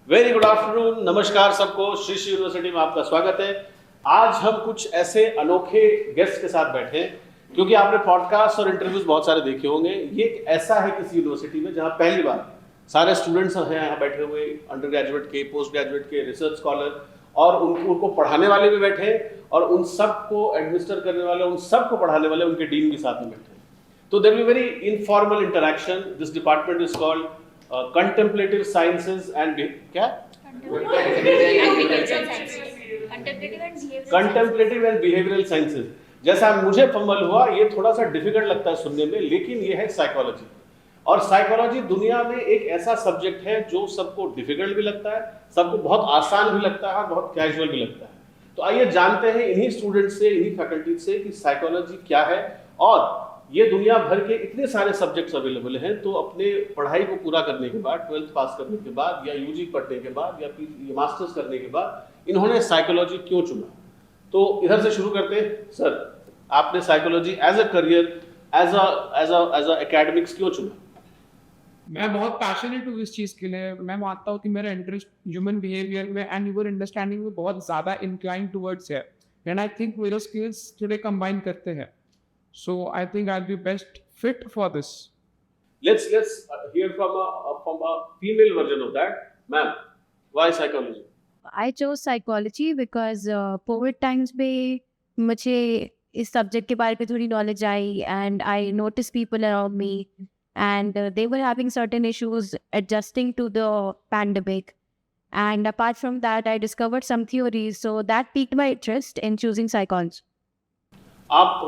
Very good afternoon, नमस्कार सबको। Shri Shri university में आपका स्वागत है। आज हम कुछ ऐसे अनोखे गेस्ट के साथ बैठे हैं, क्योंकि आपने पॉडकास्ट और इंटरव्यूज बहुत सारे देखे होंगे। ये एक ऐसा है किसी यूनिवर्सिटी में जहां पहली बार सारे स्टूडेंट्स हैं यहाँ बैठे हुए, अंडर ग्रेजुएट के, पोस्ट ग्रेजुएट के, रिसर्च स्कॉलर, और उनको पढ़ाने वाले भी बैठे हैं, और उन सबको एडमिनिस्टर करने वाले, उन सबको पढ़ाने वाले उनके डीन भी साथ में बैठे हैं। तो there will be very informal interaction. This department is called contemplative sciences and क्या कंटेम्पलेटिव एंड बिहेवियरल साइंसेज। जैसा मुझे फंबल हुआ, ये थोड़ा सा डिफिकल्ट लगता है सुनने में, लेकिन ये है साइकोलॉजी। और साइकोलॉजी दुनिया में एक ऐसा सब्जेक्ट है जो सबको डिफिकल्ट भी लगता है, सबको बहुत आसान भी लगता है, बहुत कैजुअल भी लगता है। तो आइए जानते हैं इन्हीं स्टूडेंट से, इन्हीं फैकल्टी से कि साइकोलॉजी क्या है, और ये दुनिया भर के इतने सारे सब्जेक्ट्स अवेलेबल हैं। तो अपने पढ़ाई को पूरा करने के बाद, 12th पास करने के बाद, या यूजी पढ़ने के बाद, या मास्टर्स करने के बाद इन्होंने साइकोलॉजी क्यों चुना। तो इधर से शुरू करते हैं। सर, आपने psychology as a career, as a academics क्यों चुना? मैं बहुत पैशनेट हूँ इस चीज़ के लिए। मैं मानता हूँ कि मेरा इंटरेस्ट ह्यूमन बिहेवियर में एंड ह्यूमन अंडरस्टैंडिंग में बहुत ज़्यादा इंक्लाइन टुवर्ड्स है, एंड आई थिंक मेरे स्किल्स थोड़े कंबाइन करते हैं। So I think I will be best fit for this. Let's hear from a female version of that. Ma'am, why psychology? I chose psychology because Covid times में मुझे इस subject के बारे में थोड़ी knowledge I, and I notice people around me and they were having certain issues adjusting to the pandemic, and apart from that I discovered some theories, so that piqued my interest in choosing psychology. आप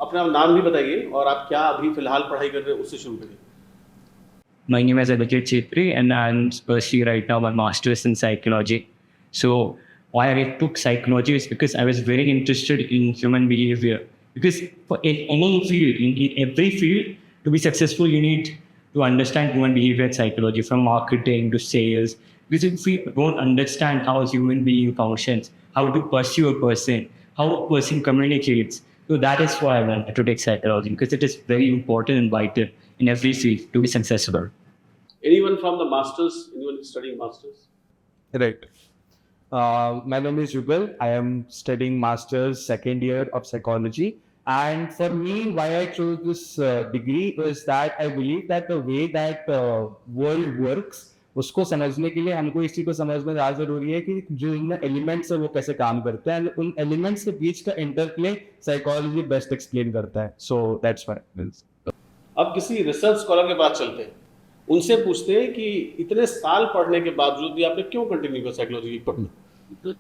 अपना नाम भी बताइए, और आप क्या अभी फिलहाल पढ़ाई कर रहे हैं उससे शुरू करिए। My name is Abhijit Chhetri, and I'm pursuing right now my master's in psychology. So why I took psychology is because I was very interested in human behavior. Because in any field, in every field, to be successful, you need to understand human behavior and psychology, from marketing to sales. Because if we don't understand how a human being functions, how to pursue a person, how a person communicates, so that is why I wanted to take psychology, because it is very important and vital in every field to be successful. Anyone from the masters? Anyone studying masters? Right. My name is Jugal. I am studying master's second year of psychology. And for me, why I chose this degree is that I believe that the way that world works, उसको समझने के लिए हमको इस चीज़ को समझना ज़्यादा ज़रूरी है कि जो इन एलिमेंट्स है वो कैसे काम करते हैं, उन एलिमेंट्स के बीच का इंटरप्ले साइकोलॉजी बेस्ट एक्सप्लेन करता है। So that's why. अब किसी रिसर्च स्कॉलर के पास चलते हैं, उनसे पूछते हैं कि इतने साल पढ़ने के बावजूद भी आपने क्यों कंटिन्यू किया साइकोलॉजी पढ़ना?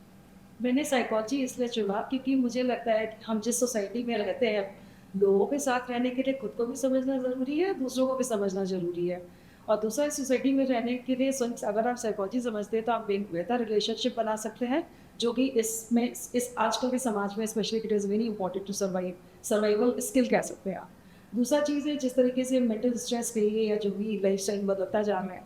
मैंने साइकोलॉजी इसलिए चुना क्योंकि मुझे लगता है कि हम जिस सोसाइटी में रहते हैं, लोगों के साथ रहने के लिए खुद को भी समझना ज़रूरी है, दूसरों को भी समझना ज़रूरी है। और दूसरा, इस सोसाइटी में रहने के लिए अगर आप साइकोलॉजी समझते हैं तो आप बेहतर रिलेशनशिप बना सकते हैं, जो कि इसमें इस आजकल के समाज में specially it is very important to survival skill कह सकते हैं आप। दूसरा चीज़ है, जिस तरीके से मेंटल स्ट्रेस कहिए या जो भी लाइफ स्टाइल बदलता जा रहा है,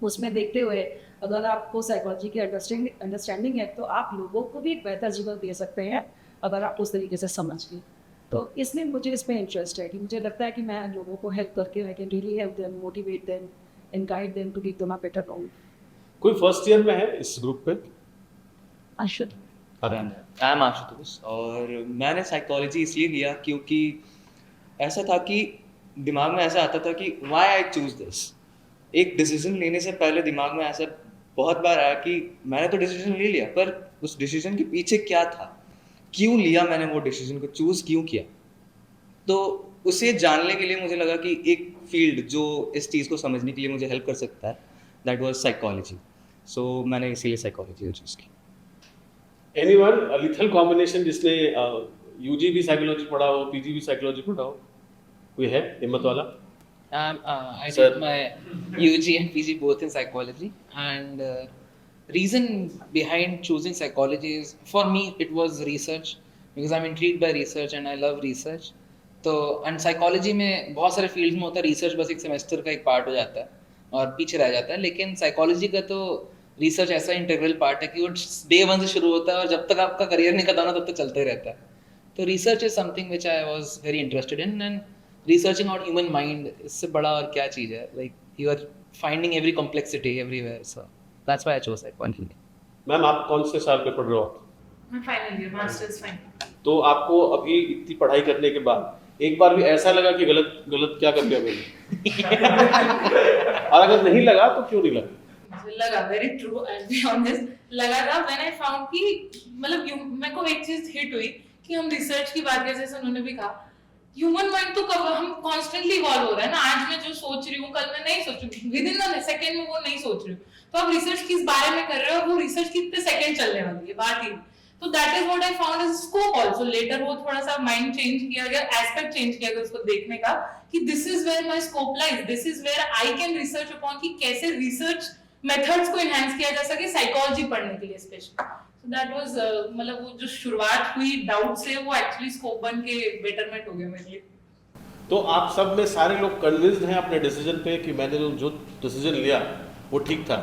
उसमें देखते हुए अगर आपको साइकोलॉजी की अंडरस्टैंडिंग है तो आप लोगों को भी एक बेहतर जीवन दे सकते हैं अगर आप उस तरीके से समझ लें। तो इसलिए मुझे इसमें इंटरेस्ट है कि मुझे लगता है कि मैं लोगों को हेल्प करके I can really help them, motivate them and guide them to give them a better life. कोई फर्स्ट ईयर में है इस ग्रुप पे? आशुत आई एम आशुतोष, और मैंने साइकोलॉजी इसलिए लिया क्योंकि ऐसा था कि दिमाग में ऐसा आता था कि व्हाई आई चूज दिस। एक डिसीजन लेने से पहले दिमाग में ऐसा बहुत बार आया कि मैंने तो डिसीजन ले लिया, पर उस डिसीजन के पीछे क्या था, क्यों लिया मैंने वो डिसीजन को, चूज क्यों किया। तो उसे जानने के लिए मुझे लगा कि एक फील्ड जो इस चीज़ को समझने के लिए मुझे हेल्प कर सकता है, दैट वाज साइकोलॉजी। सो मैंने इसीलिए साइकोलॉजी चूज की। एनीवन लिथल कॉम्बिनेशन जिसने यूजी भी साइकोलॉजी पढ़ा हो, पीजी भी साइकोलॉजी पढ़ा हो? कोई है हिम्मत वाला? I did my UG and PG both in psychology, and reason behind choosing psychology is, for me it was research, because I'm intrigued by research and I love research. तो and psychology में बहुत सारे fields में होता है, research बस एक semester का एक पार्ट हो जाता है और पीछे रह जाता है, लेकिन साइकोलॉजी का तो रिसर्च ऐसा इंटीग्रल पार्ट है कि वो डे 1 से शुरू होता है और जब तक आपका करियर नहीं खत्म होता तब तक चलता ही रहता है। तो research is something which I was very interested in, and researching out human mind, इससे बड़ा और क्या चीज़ है, like you are finding every complexity everywhere, so that's why I chose psychology. Ma'am आप कौन से साल में पढ़ रहे हो आप? मैं फाइनल ईयर मास्टर्स फाइनल। तो आपको अभी इतनी पढ़ाई करने के बाद एक बार भी ऐसा लगा कि गलत क्या कर दिया मैंने? और अगर नहीं लगा तो क्यों नहीं लगा? मुझे लगा very true and be honest लगा था व्हेन आई फाउंड कि मतलब मेरे को एक चीज हिट हुई कि हम रिसर्च की बात कर जैसे उन्होंने भी कहा ह्यूमन माइंड तो कब हम कॉन्स्टेंटली इवॉल्व हो रहा है ना। आज मैं जो सोच रही हूँ कल मैं नहीं सोचूंगी, विद इन अ सेकंड में वो नहीं सोच रही हूँ। तो आप रिसर्च किस बारे में कर रहे हो और वो रिसर्च कितने सेकंड चलने वाली है, बात ही। तो that is what I found as scope also later. वो थोड़ा सा माइंड चेंज किया गया, एस्पेक्ट चेंज किया गया उसको देखने का कि this is where my scope lies, this is where I can research upon कि कैसे रिसर्च मेथड्स को एनहांस किया जा सके साइकोलॉजी पढ़ने के लिए स्पेशली। सो दैट वाज मतलब वो जो शुरुआत हुई डाउट से वो एक्चुअली स्कोप बन के बेटरमेंट हो गया मेरे लिए। तो आप सब में सारे लोग कन्विंस्ड हैं अपने डिसीजन पे कि मैंने जो डिसीजन लिया वो ठीक था?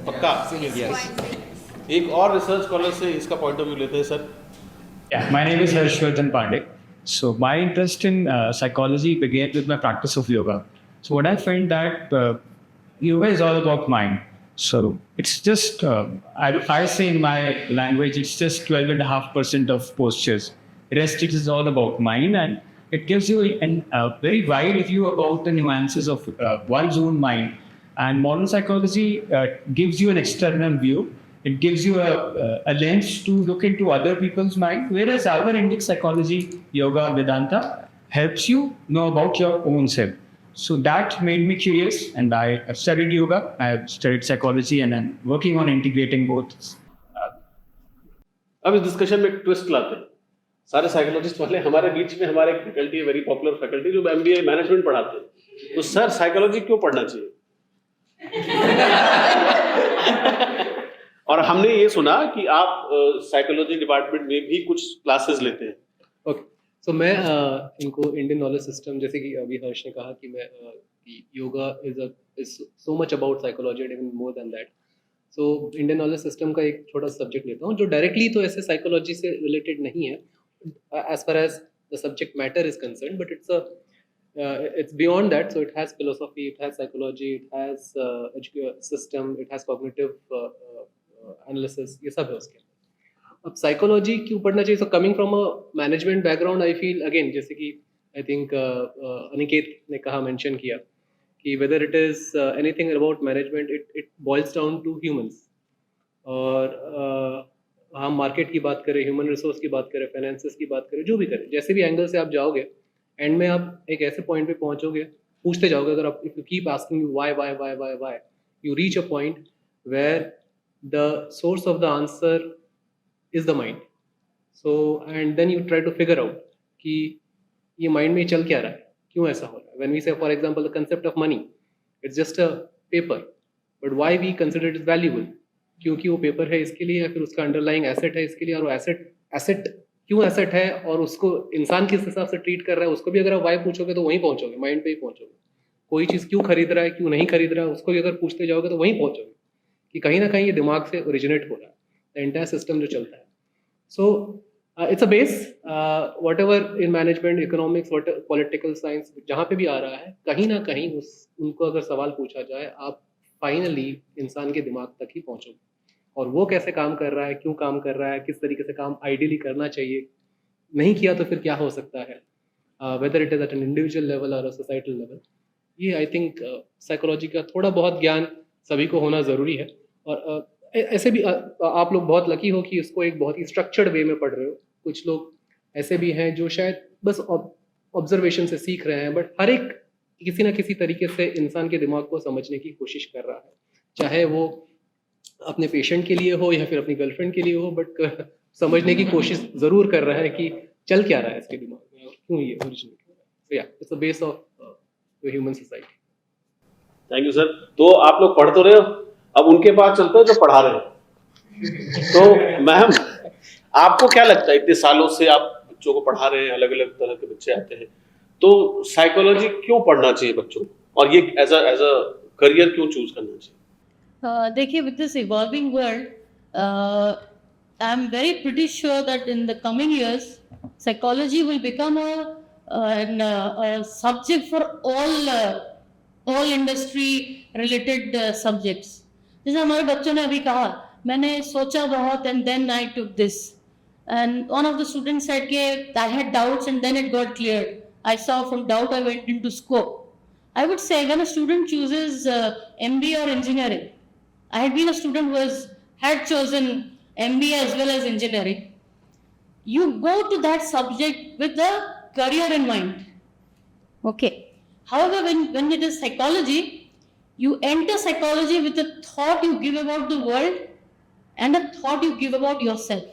पक्का? एक और रिसर्च स्कॉलर से इसका पॉइंट ऑफ व्यू लेते हैं sir. Yeah, my name is Harshvardhan Pandey. So my interest in psychology began with my practice of yoga. So what I find that yoga is all about mind. So it's just, I say in my language, it's just 12.5% of postures. Rest it is all about mind, and it gives you a very wide view about the nuances of one's own mind. And modern psychology gives you an external view. It gives you a lens to look into other people's mind, whereas our Indic psychology, yoga, Vedanta helps you know about your own self. So that made me curious, and I have studied yoga, I have studied psychology, and I'm working on integrating both. अब इस discussion में एक twist लाते हैं। सारे psychologist वाले हमारे बीच में हमारे एक फैकल्टी है, वेरी पॉपुलर फैकल्टी, जो MBA मैनेजमेंट पढ़ाते हैं। तो सर साइकोलॉजी क्यों पढ़ना चाहिए? और हमने ये सुना कि आप साइकोलॉजी डिपार्टमेंट में भी कुछ क्लासेस लेते हैं। ओके, सो मैं इनको इंडियन नॉलेज सिस्टम, जैसे कि अभी हर्ष ने कहा कि मैं yoga is so much about psychology and even more than that. So Indian knowledge system का एक छोटा सब्जेक्ट लेता हूँ जो डायरेक्टली तो ऐसे साइकोलॉजी से रिलेटेड नहीं है as far as the subject matter is concern, but it's beyond that. So it has philosophy, it has psychology, it has system, it has cognitive analysis, ये सब है उसके। अब साइकोलॉजी क्यों पढ़ना चाहिए? So coming from a management background, I feel again, जैसे कि I think अनिकेत ने कहा, मेंशन किया कि whether it is anything about management, it boils down to humans। और हम मार्केट की बात करें, ह्यूमन रिसोर्स की बात करें, फाइनेंसेस की बात करें, जो भी करें, जैसे भी एंगल से आप जाओगे, एंड में आप एक ऐसे पॉइंट पे पहुंचोगे, पूछते जाओगे, अगर आप if you keep asking you why, you reach a point where the source of the answer is the mind. So and then you try to figure out कि ये माइंड में चल क्या रहा है, क्यों ऐसा हो रहा है। When we say for example the concept of money, it's just a paper, but why we consider it valuable? क्योंकि वो पेपर है इसके लिए, या फिर उसका अंडरलाइंग एसेट है इसके लिए। और वो एसेट क्यों एसेट है और उसको इंसान किस हिसाब से ट्रीट कर रहा है, उसको भी अगर आप वाई पूछोगे तो वहीं पहुंचोगे, माइंड पे ही पहुंचोगे। कोई चीज़ क्यों खरीद रहा है, क्यों नहीं खरीद रहा है, उसको भी अगर पूछते जाओगे तो वहीं पहुंचोगे कि कहीं ना कहीं ये दिमाग से ओरिजिनेट हो रहा है, द एंटायर सिस्टम जो चलता है। सो it's a base, what ever in management, economics, political science, जहाँ पे भी आ रहा है, कहीं ना कहीं उनको अगर सवाल पूछा जाए, आप फाइनली इंसान के दिमाग तक ही पहुंचोगे। और वो कैसे काम कर रहा है, क्यों काम कर रहा है, किस तरीके से काम आइडियली करना चाहिए, नहीं किया तो फिर क्या हो सकता है, whether it is at an individual level और सोसाइटल लेवल। ये आई थिंक साइकोलॉजी का थोड़ा बहुत ज्ञान सभी को होना ज़रूरी है। और ऐसे भी आप लोग बहुत लकी हो कि इसको एक बहुत ही स्ट्रक्चर्ड वे में पढ़ रहे हो। कुछ लोग ऐसे भी हैं जो शायद बस ऑब्जर्वेशन से सीख रहे हैं, बट हर एक किसी ना किसी तरीके से इंसान के दिमाग को समझने की कोशिश कर रहा है, चाहे वो अपने पेशेंट के लिए हो या फिर अपनी गर्लफ्रेंड के लिए हो, बट समझने की कोशिश जरूर कर रहा है कि चल क्या रहा है इसके दिमाग में और क्यों ये ओरिजिनेट हो रहा है। सो या it's the base of the human society. Thank you sir. तो आप लोग पढ़ तो रहे हो, अब उनके पास चलते हैं जो पढ़ा रहे हैं। तो मैम, आपको क्या लगता है, इतने सालों से आप बच्चों को पढ़ा रहे हैं, अलग अलग तरह के बच्चे आते हैं, तो साइकोलॉजी क्यों पढ़ना चाहिए बच्चों को, और ये एज अ करियर क्यों चूज करना चाहिए? देखिए, with this evolving world, I'm very pretty sure that in the coming years, psychology will become a subject for all industry-related subjects. जैसे हमारे बच्चों ने अभी कहा, मैंने सोचा बहुत and then I took this, and one of the students said कि I had doubts and then it got cleared, I saw from doubt I went into scope. I would say when a student chooses MBA or engineering, I had been a student who had chosen MBA as well as engineering. You go to that subject with a career in mind. Okay. However, when it is psychology, you enter psychology with a thought you give about the world and a thought you give about yourself.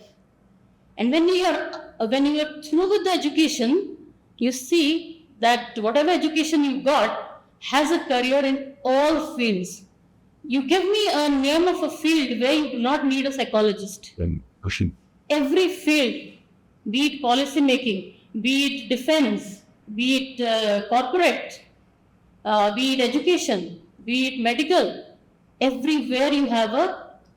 And when you are through with the education, you see that whatever education you got has a career in all fields. You give me a name of a field where you do not need a psychologist. Every field, be it policy making, be it defense, be it corporate, be it education, be it medical, everywhere you have a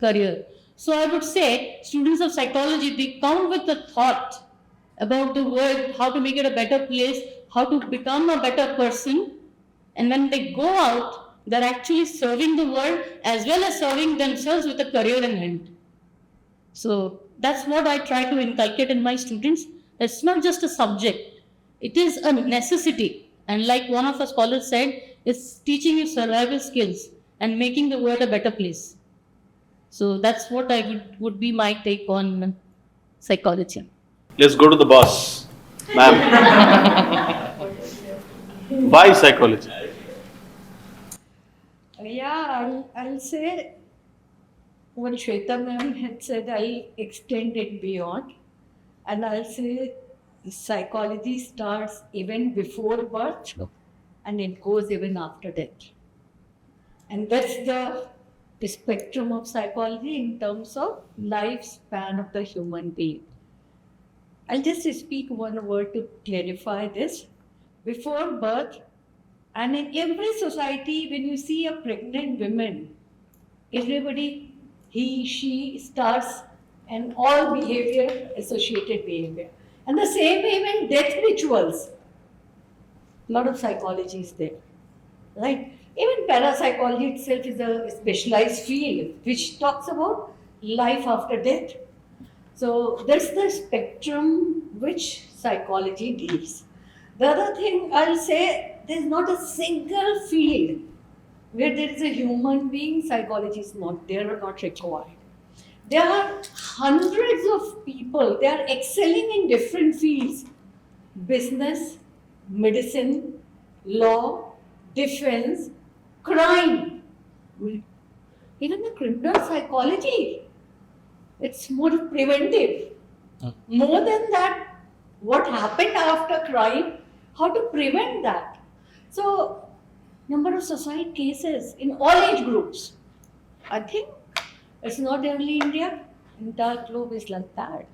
career. So I would say students of psychology, they come with a thought about the world, how to make it a better place, how to become a better person. And when they go out, they're actually serving the world as well as serving themselves with a career in hand. So that's what I try to inculcate in my students. It's not just a subject. It is a necessity. And like one of the scholars said, it's teaching you survival skills and making the world a better place. So that's what I would be my take on psychology. Let's go to the boss, ma'am. Why psychology? Yeah, I'll say what Shweta ma'am had said, I'll extend it beyond. And I'll say psychology starts even before birth and it goes even after death. And that's the spectrum of psychology in terms of lifespan of the human being. I'll just speak one word to clarify this. Before birth, and in every society, when you see a pregnant woman, everybody, he, she starts and all behavior, associated behavior. And the same way when death rituals, a lot of psychology is there, right? Even parapsychology itself is a specialized field which talks about life after death. So that's the spectrum which psychology deals. The other thing I'll say, there's not a single field where there is a human being, psychology is not there or not required. There are hundreds of people, they are excelling in different fields. Business, medicine, law, defense, crime. Even the criminal psychology, it's more preventive. More than that, what happened after crime, how to prevent that. So, number of suicide cases in all age groups. I think it's not only India, entire globe is like that.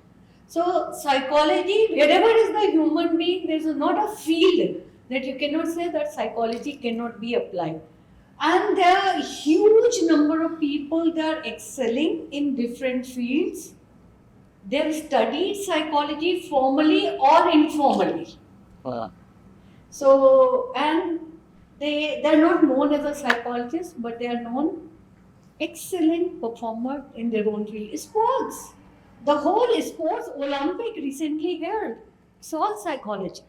So, psychology, wherever is the human being, there's not a field that you cannot say that psychology cannot be applied. And there are a huge number of people that are excelling in different fields. They have studied psychology formally or informally. So, and they're not known as a psychologist, but they are known excellent performer in their own field. Sports, the whole sports Olympic recently held, it's all psychology.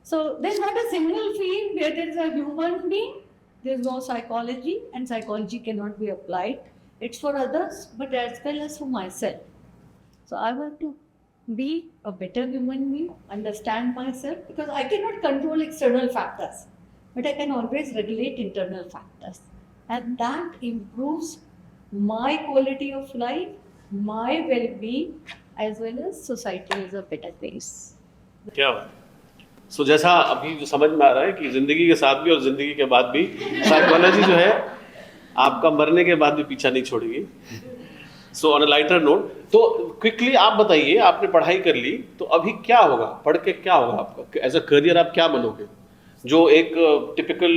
So there's not a single field where there is a human being, there's no psychology, and psychology cannot be applied. It's for others, but as well as for myself. So I want to be a better human being, understand myself, because I cannot control external factors, but I can always regulate internal factors. And that improves my quality of life, my well-being, as well as society is a better place. क्या बात। सो जैसा अभी जो समझ में आ रहा है कि जिंदगी के साथ भी और जिंदगी के बाद भी साइकोलॉजी जो है आपका मरने के बाद भी पीछा नहीं छोड़ेगी। So on a lighter note, तो क्विकली आप बताइए, आपने पढ़ाई कर ली तो अभी क्या होगा, पढ़ के क्या होगा आपका एज अ करियर, आप क्या बनोगे? जो एक टिपिकल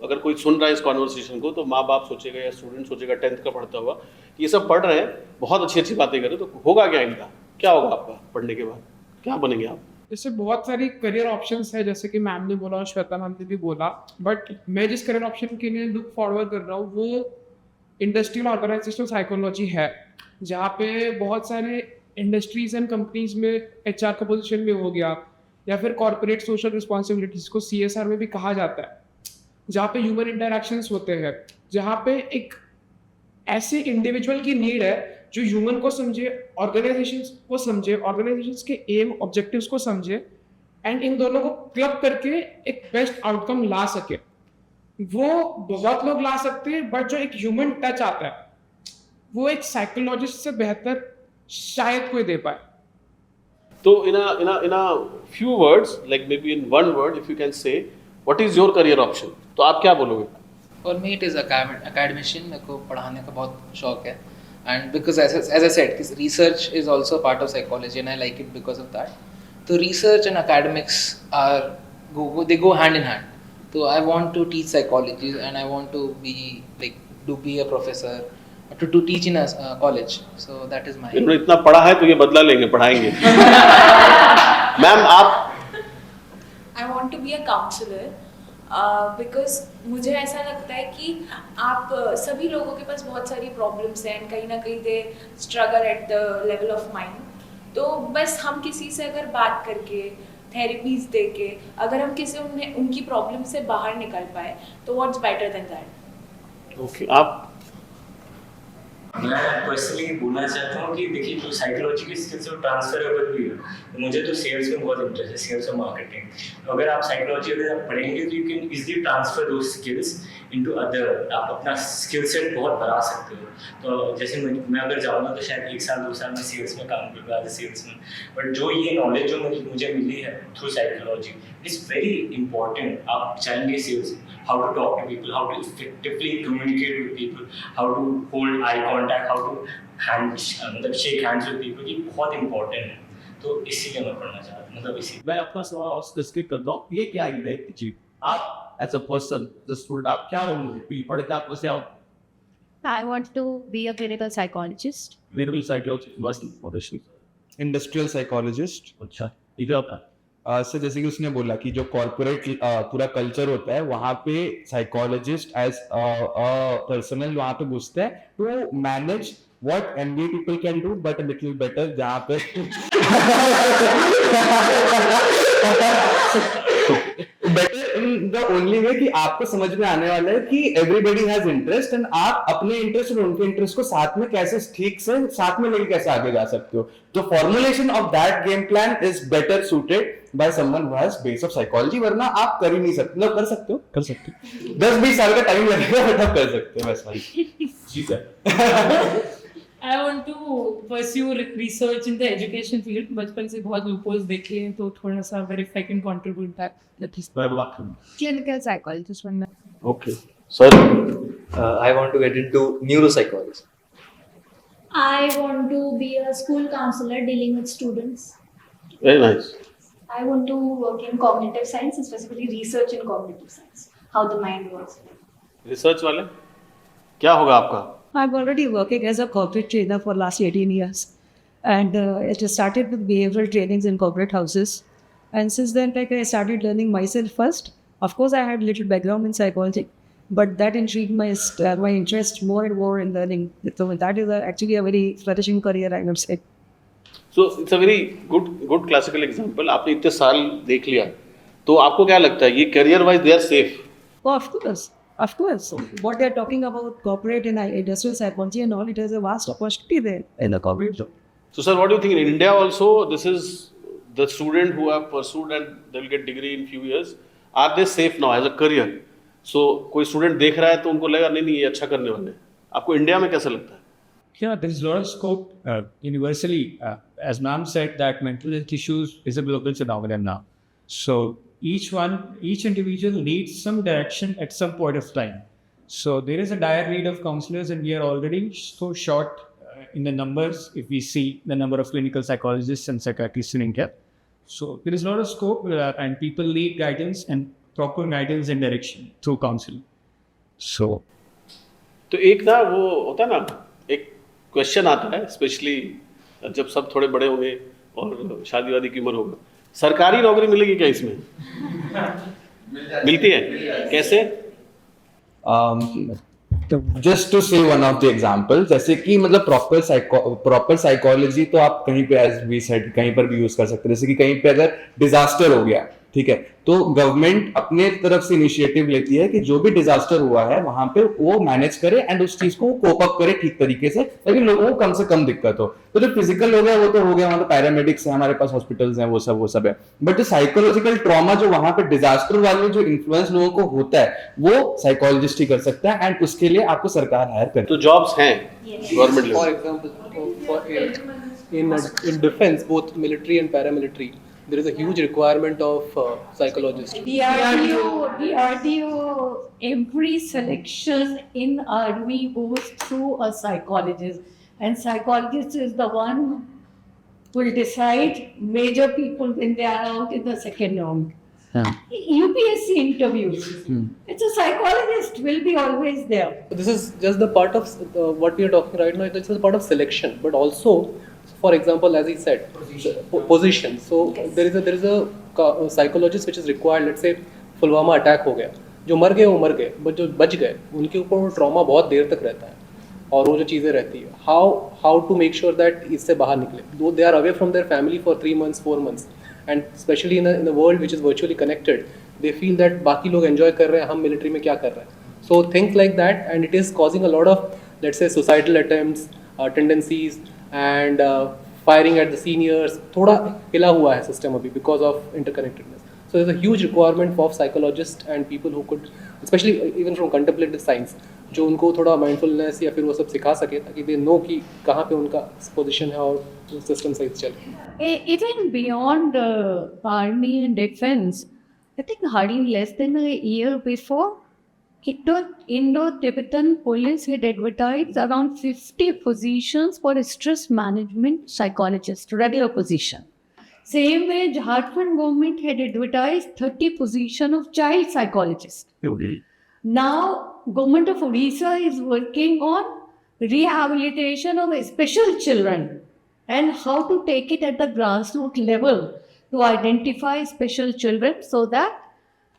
अगर कोई सुन रहा है इस कॉन्वर्सेशन को तो माँ बाप सोचेगा या स्टूडेंट सोचेगा 10th का पढ़ता हुआ, ये सब पढ़ रहे हैं, बहुत अच्छी अच्छी बातें कर रहे हैं, तो होगा क्या इनका, क्या होगा आपका पढ़ने के बाद, क्या बनेंगे आप? जैसे बहुत सारी करियर ऑप्शंस है, जैसे कि मैम ने बोला और श्वेता मैम ने भी बोला, बट मैं जिस करियर ऑप्शन के लिए लुक फॉरवर्ड कर रहा हूँ वो इंडस्ट्रियल ऑर्गेनाइजेशनल साइकोलॉजी है, जहाँ पे बहुत सारे इंडस्ट्रीज एंड कंपनीज में HR का पोजीशन में हो गया, या फिर कॉर्पोरेट सोशल रिस्पॉन्सिबिलिटीज को CSR में भी कहा जाता है, जहाँ पे ह्यूमन इंटरैक्शंस होते हैं, जहाँ पे एक ऐसे इंडिविजुअल की नीड है जो ह्यूमन को समझे, ऑर्गेनाइजेशंस को समझे, ऑर्गेनाइजेशंस के एम ऑब्जेक्टिव्स को समझे, एंड इन दोनों को क्लब करके एक बेस्ट आउटकम ला सके। वो बहुत लोग ला सकते हैं, बट जो एक ह्यूमन टच आता है वो एक साइकोलॉजिस्ट से बेहतर शायद कोई दे पाए। तो in a few words, like maybe in one word, if you can say, what is your career option? तो आप क्या बोलोगे? For me it is academician. मेरे को पढ़ाने का बहुत शौक है, and because as I said, research is also a part of psychology and I like it because of that. So research and academics they go hand in hand. So I want to teach psychology and I want to be a professor, to teach in a college. So that is my. इन्होंने इतना पढ़ा है तो ये बदला लेंगे, पढ़ाएंगे। Ma'am आप? I want to be a counselor. Because मुझे ऐसा लगता है कि आप सभी लोगों के पास बहुत सारी प्रॉब्लम्स हैं, कहीं ना कहीं they struggle at the level of mind. तो बस हम किसी से अगर बात करके, थेरेपीज दे के, अगर हम उनकी प्रॉब्लम से बाहर निकल पाए तो what's better than that. Okay, आप? मैं पर्सनली बोलना चाहता हूँ कि देखिए जो साइकोलॉजी की स्किल्स है वो ट्रांसफरेबल भी है। तो मुझे तो सेल्स में बहुत इंटरेस्ट है, सेल्स और मार्केटिंग। अगर आप साइकोलॉजी अगर आप पढ़ेंगे तो यू कैन इजीली ट्रांसफर दो स्किल्स इनटू अदर, आप अपना स्किल सेट बहुत बढ़ा सकते हो। तो जैसे मैं अगर जाऊँगा तो शायद 1 साल 2 साल में सेल्स में काम करूँगा एज ए सेल्समैन, बट जो ये नॉलेज जो मुझे मिली है through psychology it is very important. आप चाहेंगे sales, how to talk to people, how to effectively communicate with people, how to hold eye contact, how to shake hands with people, ये बहुत important है। तो इसीलिए मैं पढ़ना चाहता हूँ, मतलब इसी। मैं अपना सवाल और स्पेसिफिक करता हूँ, ये क्या है जी? आप as a person, the student, आप क्या होंगे? पढ़ के आपको क्या? I want to be a clinical psychologist. Clinical psychologist, industrial psychologist. अच्छा, इधर आपका सर जैसे कि उसने बोला कि जो कॉर्पोरेट पूरा कल्चर होता है वहाँ पे साइकोलॉजिस्ट एज पर्सनल वहाँ पे घुसते हैं to manage what MBA people can do but a little better, जहाँ पे better in the only way कि आपको समझ में आने वाला है कि एवरीबॉडी हैज इंटरेस्ट एंड आप अपने इंटरेस्ट और उनके इंटरेस्ट को साथ में कैसे ठीक से साथ में लेके कैसे आगे जा सकते हो। तो formulation of that game plan is better suited by someone who has base of psychology, वरना आप कर ही नहीं सकते। मतलब कर सकते हो 10-20 साल का टाइम लगेगा बट आप कर सकते हो वैसा ही। जी sir. I want to pursue research in the education field. बचपन से बहुत loopholes देखे हैं तो थोड़ा सा अगर if I can contribute that is Clinical psychologist बनना। Okay sir. I want to get into neuropsychology. I want to be a school counselor dealing with students. Very nice. I want to work in cognitive science, specifically research in cognitive science, how the mind works. Research वाले क्या होगा आपका? I'm already working as a corporate trainer for last 18 years, and it started with behavioral trainings in corporate houses, and since then I started learning myself first. Of course, I had little background in psychology, but that intrigued my interest more and more in learning. So that is actually a very flourishing career, I would say. So it's a very good classical example. आपने इतने साल देख लिया, तो आपको क्या लगता है ये career wise they are safe? Oh, of course. What they are talking about corporate and industrial psychology and all, it has a vast opportunity there in the corporate job. So sir, what do you think in India also this is the student who have pursued and they will get degree in few years, are they safe now as a career? So कोई student देख रहा है तो उनको लगा नहीं ये अच्छा करने वाले हैं। आपको इंडिया में कैसा लगता है? Yeah, there is a lot of scope universally. As ma'am said, that mental health issues is a global phenomenon now. So each individual needs some direction at some point of time. So there is a dire need of counselors, and we are already so short in the numbers if we see the number of clinical psychologists and psychiatrists in India. So there is a lot of scope, and people need guidance and proper guidance and direction through counseling. So तो एक ना वो होता है ना, एक question आता है स्पेशली जब सब थोड़े बड़े होंगे और शादी वादी की उम्र होगा, सरकारी नौकरी मिलेगी क्या इसमें? मिलती है कैसे? जस्ट टू से वन ऑफ द एग्जांपल, जैसे कि मतलब प्रॉपर साइकोलॉजी तो आप कहीं पे एज वी सेड कहीं पर भी यूज कर सकते हैं। जैसे कि कहीं पे अगर डिजास्टर हो गया, ठीक है, तो गवर्नमेंट अपने तरफ से इनिशिएटिव लेती है कि जो भी डिजास्टर हुआ है वहां पे वो मैनेज करे एंड उस चीज को कोप अप करे ठीक तरीके से, ताकि लोगों को कम से कम दिक्कत हो। तो जो फिजिकल हो गया वो तो हो गया, मतलब पैरामेडिक्स है, हमारे पास हॉस्पिटल्स हैं, वो सब है। बट जो साइकोलॉजिकल ट्रॉमा जो वहां पे डिजास्टर वाले जो इन्फ्लुएंस लोगों को होता है वो साइकोलॉजिस्ट ही कर सकता है, एंड उसके लिए आपको सरकार हायर करे। तो जॉब्स हैं government For level. example, in defense, both military and paramilitary, there is a huge requirement of psychologists. DRDO, every selection in army goes through a psychologist, and psychologist is the one who will decide major people when they are out in the second round. UPSC interviews, it's a psychologist will be always there. This is just the part of what we are talking right now. This is part of selection, but also, for example, as he said, position. So there is a psychologist which is required. Let's say Pulwama attack हो गया, जो मर गए वो मर गए, but जो बच गए उनके ऊपर वो ट्रॉमा बहुत देर तक रहता है, और वो जो चीज़ें रहती है, how to make sure that इससे बाहर निकले। Though they are away from their family for 3 months 4 months, and specially in a world which is virtually connected, they feel that बाकी लोग एंजॉय कर रहे हैं, हम मिलिट्री में क्या कर रहे हैं। So think like that, and it is causing a lot of let's say suicidal attempts, tendencies and firing at the seniors. थोड़ा हिला हुआ है सिस्टम अभी because of interconnectedness. So there's a huge requirement for psychologists and people who could, especially even from contemplative science, जो उनको थोड़ा mindfulness या फिर वो सब सिखा सके, ताकि they know कि कहाँ पे उनका position है और सिस्टम सही चले। Even beyond army and defense, I think hardly less than a year before, Indo-Tibetan police had advertised around 50 positions for stress management psychologist, regular position. Same way, Jharkhand government had advertised 30 position of child psychologist. Now, government of Odisha is working on rehabilitation of special children and how to take it at the grassroots level to identify special children so that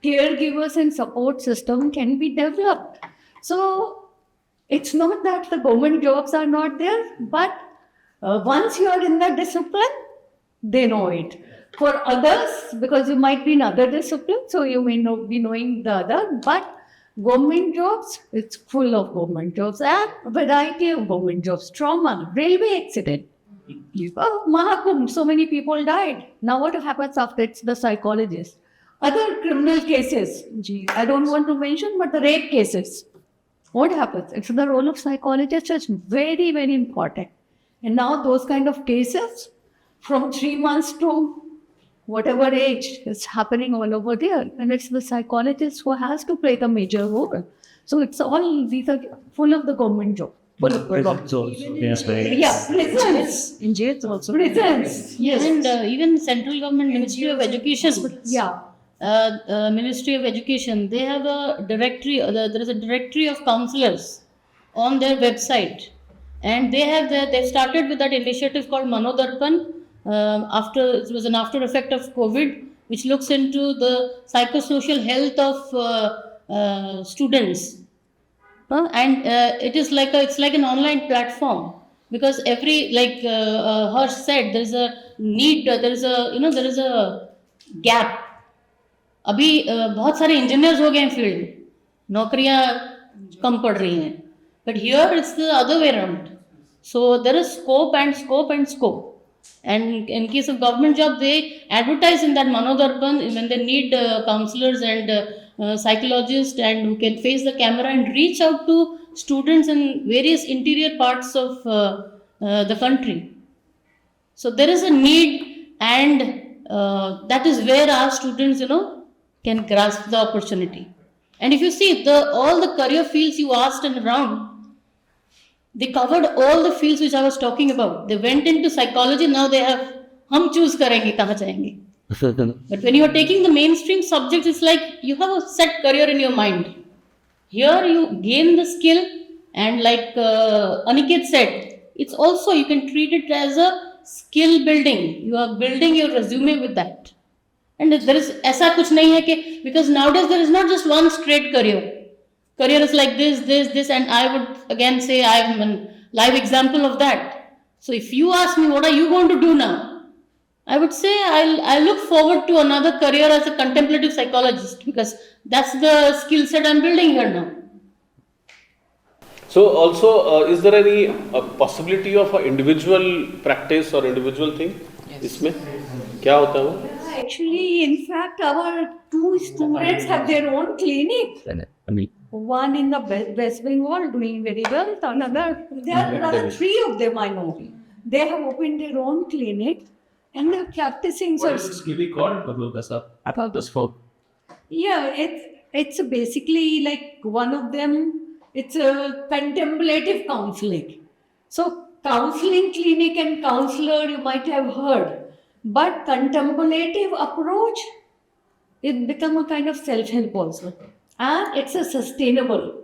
caregivers and support system can be developed. So, it's not that the government jobs are not there, but once you are in the discipline, they know it. For others, because you might be in other disciplines, so you may not be knowing the other, but government jobs, it's full of government jobs and a variety of government jobs. Trauma, railway accident. Oh, Mahakumbh, so many people died. Now what happens after? It's the psychologist. Other criminal cases, I don't want to mention, but the rape cases. What happens? It's the role of psychologist is very, very important. And now those kind of cases, from 3 months to whatever age, is happening all over there. And it's the psychologist who has to play the major role. So it's all, these are full of the government job. Full of Prisons also. Yes, right. Yeah, prisons. In jails also. Prisons, yes. And even central government Ministry of Education. Yeah. Ministry of Education, they have a directory, there is a directory of counselors on their website. And they started with that initiative called Manodarpan. It was an after effect of COVID, which looks into the psychosocial health of students, and it's like an online platform, because every Harsh said, there is a need, there is a gap. अभी बहुत सारे engineers हो गए हैं field में, नौकरियां कम पड़ रही हैं, but here it's the other way around. So there is scope and scope and scope. And in case of government job, they advertise in that Manodarpan when they need counselors and psychologists and who can face the camera and reach out to students in various interior parts of the country. So there is a need, and that is where our students, can grasp the opportunity. And if you see all the career fields you asked and around, they covered all the fields which I was talking about. They went into psychology. Now they have, hum choose karenge kahan jayenge. But when you are taking the mainstream subjects, it's like you have a set career in your mind. Here you gain the skill, and like Aniket said, it's also, you can treat it as a skill building. You are building your resume with that. And there is aisa kuch nahi hai ki, because nowadays there is not just one straight career. career is like this, and I would again say I am a live example of that. So if you ask me, what are you going to do now? I would say I look forward to another career as a contemplative psychologist, because that's the skill set I'm building here now. So also, is there any possibility of an individual practice or individual thing? इसमें क्या होता है वो? Actually, in fact, our two students have their own clinic. One in the West Bengal doing very well. Another, there are another 3 of them I know. They have opened their own clinic and they're practicing. What is this clinic called, Professor? I thought this for. Yeah, it's basically like one of them. It's a contemplative counseling. So counseling clinic and counselor you might have heard, but contemplative approach, it become a kind of self-help also, and it's a sustainable.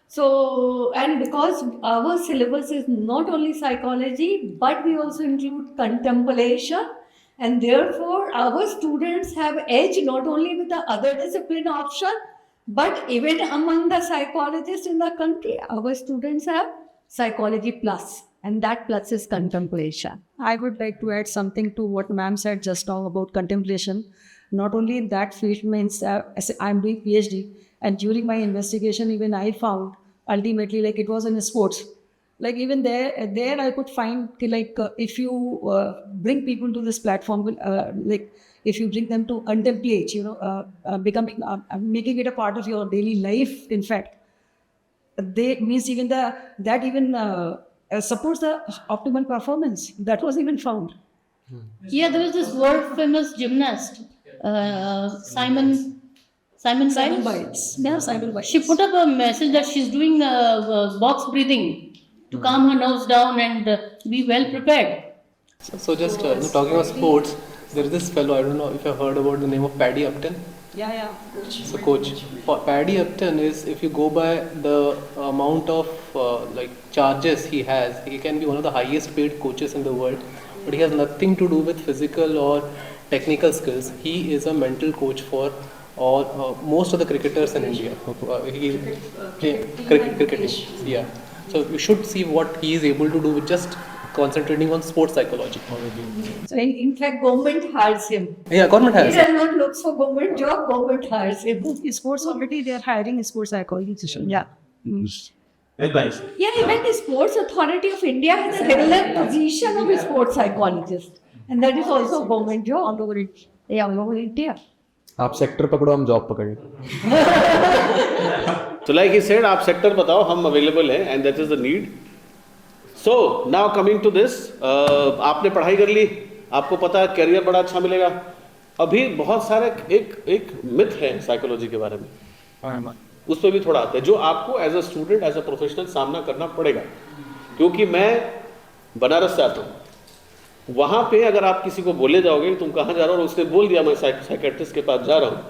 So, and because our syllabus is not only psychology, but we also include contemplation, and therefore our students have edge not only with the other discipline option, but even among the psychologists in the country, our students have psychology plus, and that plus is contemplation. I would like to add something to what ma'am said just now about contemplation. Not only in that field, means I'm doing PhD, and during my investigation, even I found ultimately like it was in sports. Like even there I could find like if you bring people to this platform, like if you bring them to contemplate, becoming making it a part of your daily life. In fact, they means even that even supports the optimal performance. That was even found. Yeah, there was this world famous gymnast, Simon Biles. Yeah, Simon Biles. She put up a message that she's doing box breathing to calm her nerves down and be well prepared. So just talking about sports, there is this fellow, I don't know if you've heard about the name of Paddy Upton. Yeah. So coach, Paddy Upton is, if you go by the amount of charges he has, he can be one of the highest paid coaches in the world, but he has nothing to do with physical or technical skills. He is a mental coach for most of the cricketers in India. Cricket. Yeah. So you should see what he is able to do with just concentrating on sports psychology. So in fact, government hires him. Yeah, government hires He him. does not look for government job, government hires him. Sports already they are hiring a sports psychologist. Yeah. Advice. Yeah, even the Sports Authority of India has a regular position of a sports psychologist, and that is also a government job. All over India. Yeah, all over India. आप sector पकड़ो, हम job पकड़े. So like he said, आप sector बताओ, हम available हैं, and that is the need. So now coming to this, आपने पढ़ाई कर ली, आपको पता है कैरियर बड़ा अच्छा मिलेगा. अभी बहुत सारे एक मिथ है साइकोलॉजी के बारे में, उस पर भी थोड़ा आता है जो आपको as a student as a professional सामना करना पड़ेगा. क्योंकि मैं बनारस से आता हूँ, वहाँ पे अगर आप किसी को बोले जाओगे तुम कहाँ जा रहे हो और उसने बोल दिया मैं साइकेट्रिस्ट के पास जा रहा हूँ,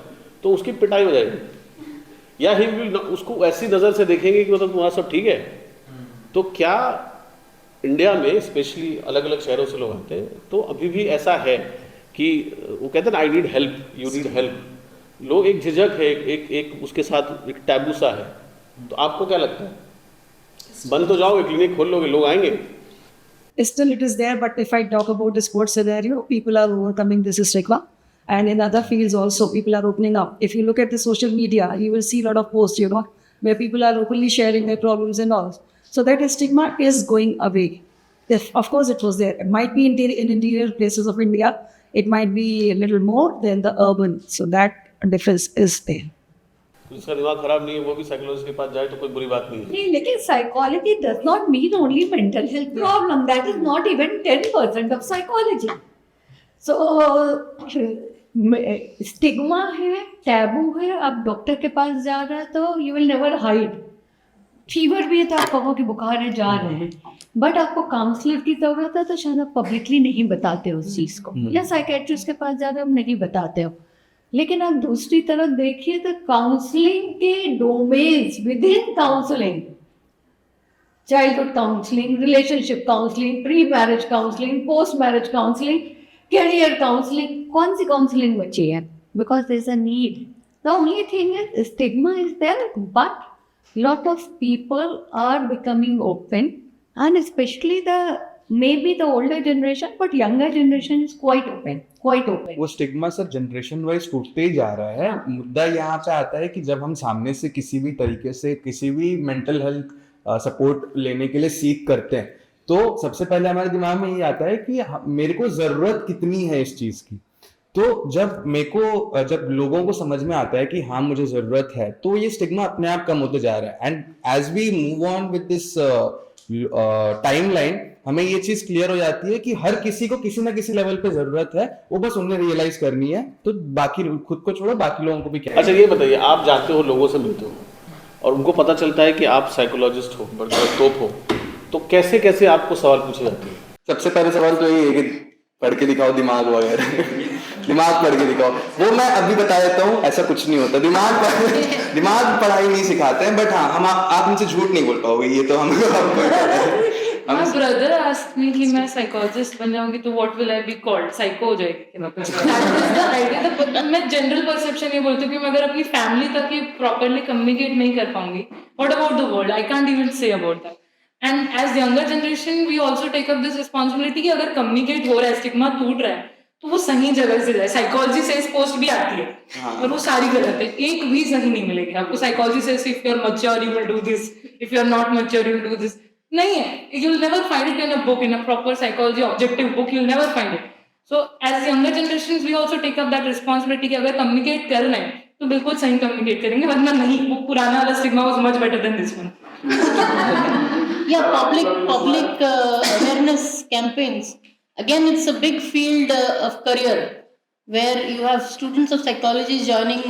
तो उसकी पिटाई हो जाएगी, या ही विल उसको ऐसी नज़र से देखेंगे कि मतलब तुम्हारा सब ठीक है. तो क्या इंडिया में स्पेशली अलग अलग शहरों से लोग आते हैं, तो अभी भी ऐसा है कि वो कहते हैं I need help, you need help, लोग एक झिझक है, एक उसके साथ एक टैबू सा है. तो आपको क्या लगता है, बंद तो जाओगे, क्लिनिक खोल लोगे, लोग आएंगे? Still it is there, but if I talk about the sports scenario, people are overcoming this stigma. And in other fields also, people are opening up. If you look at the social media, you will see a lot of posts, where people are openly sharing their problems and all. So that stigma is going away. Of course, it was there. It might be in interior places of India. It might be a little more than the urban. So that difference is there. जिसका दिमाग खराब नहीं है वो भी psychologist के पास जाए तो कोई बुरी बात नहीं है. नहीं, लेकिन psychology does not mean only mental health problem. That is not even 10% of psychology. So stigma है, टैबू है. आप डॉक्टर के पास जा रहे हैं तो you will never hide. Fever भी है तो आप कहो कि बुखार है, जा रहे हैं, बट आपको काउंसलर की जरूरत है तो शायद आप पब्लिकली नहीं बताते हो उस चीज़ को, या साइकेट्रिस्ट के पास जा रहे हो नहीं बताते हो. लेकिन आप दूसरी तरफ देखिए तो काउंसलिंग के domains within counselling, childhood counselling, relationship counselling, pre marriage counselling, post marriage counselling, career counselling, कौन सी काउंसलिंग बची है? Because there is a need. The only thing is stigma is there, but lot of people are becoming open, and especially maybe the older generation, but younger generation is quite open. वो stigma sir generation wise टूटते ही जा रहा है। मुद्दा यहाँ पे आता है कि जब हम सामने से किसी भी तरीके से किसी भी मेंटल हेल्थ सपोर्ट लेने के लिए सीख करते हैं, तो सबसे पहले हमारे दिमाग में ये आता है कि मेरे को जरूरत कितनी है इस चीज की। तो जब लोगों को समझ में आता है कि हाँ मुझे जरूरत है, तो ये स्टिग्मा अपने आप कम होते जा रहा है। And as we move on with this timeline, हमें ये चीज क्लियर हो जाती है कि हर किसी को किसी ना किसी लेवल पे जरूरत है, वो बस उन्हें रियलाइज करनी है। तो बाकी खुद को छोड़ो, बाकी लोगों को भी क्या। अच्छा ये बताइए, आप जाते हो लोगों से मिलते हो और उनको पता चलता है कि आप साइकोलॉजिस्ट हो, तोप हो, तो कैसे कैसे आपको सवाल पूछे जाते हैं? सबसे पहले सवाल तो यही है कि पढ़ के दिखाओ दिमाग वगैरह दिमाग पढ़ के दिखाओ। वो मैं अभी बता देता हूँ, ऐसा कुछ नहीं होता। दिमाग पढ़ाई नहीं सिखाते हैं, बट हाँ हम आप उनसे झूठ नहीं बोल पाओगे, ये तो हम My brother asked me कि मैं साइकोलॉजिस्ट बन जाऊंगी तो what will I be called? Psycho हो जाएगी। मैं जनरल परसेप्शन ये बोलती हूँ कि मैं अगर अपनी फैमिली तक ही प्रॉपरली कम्युनिकेट नहीं कर पाऊंगी, what about the world? I can't even say about that. And as younger generation, we also take up this responsibility कि अगर कम्युनिकेट हो रहा है, स्टिग्मा टूट रहा है, तो वो सही जगह से जाए। साइकोलॉजी से पोस्ट भी आती है और वो सारी गलत है, एक भी सही नहीं मिलेगी आपको। साइकोलॉजी से if you are mature you will do this, if you are not mature you will do this, नहीं है। You will never find it in a book, in a proper psychology objective book, you will never find it. So as younger generation we also take up that responsibility कि अगर communicate कर रहे हैं तो बिल्कुल सही कम्युनिकेट करेंगे, वरना नहीं। वो पुराना वाला stigma was much better than this one. Yeah, public awareness campaigns. Again, it's a big field of career where you have students of psychology joining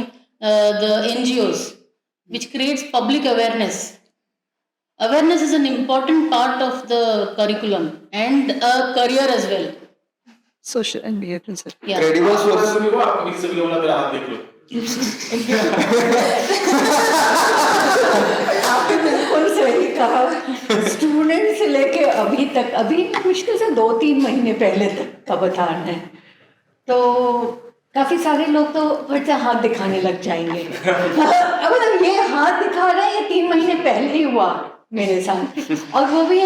the NGOs, which creates public awareness. Awareness is an important part of the curriculum and a career as well. Social and behavioral sir. Yeah. Credible source. आपने बिल्कुल सही कहा। Student से लेके अभी तक, अभी मुश्किल से 2-3 महीने पहले तक का बताना है, तो काफी सारे लोग तो फिर से हाथ दिखाने लग जाएंगे। मतलब ये हाथ दिखा रहा है, ये 3 महीने पहले ही हुआ मेरे साथ, और वो भी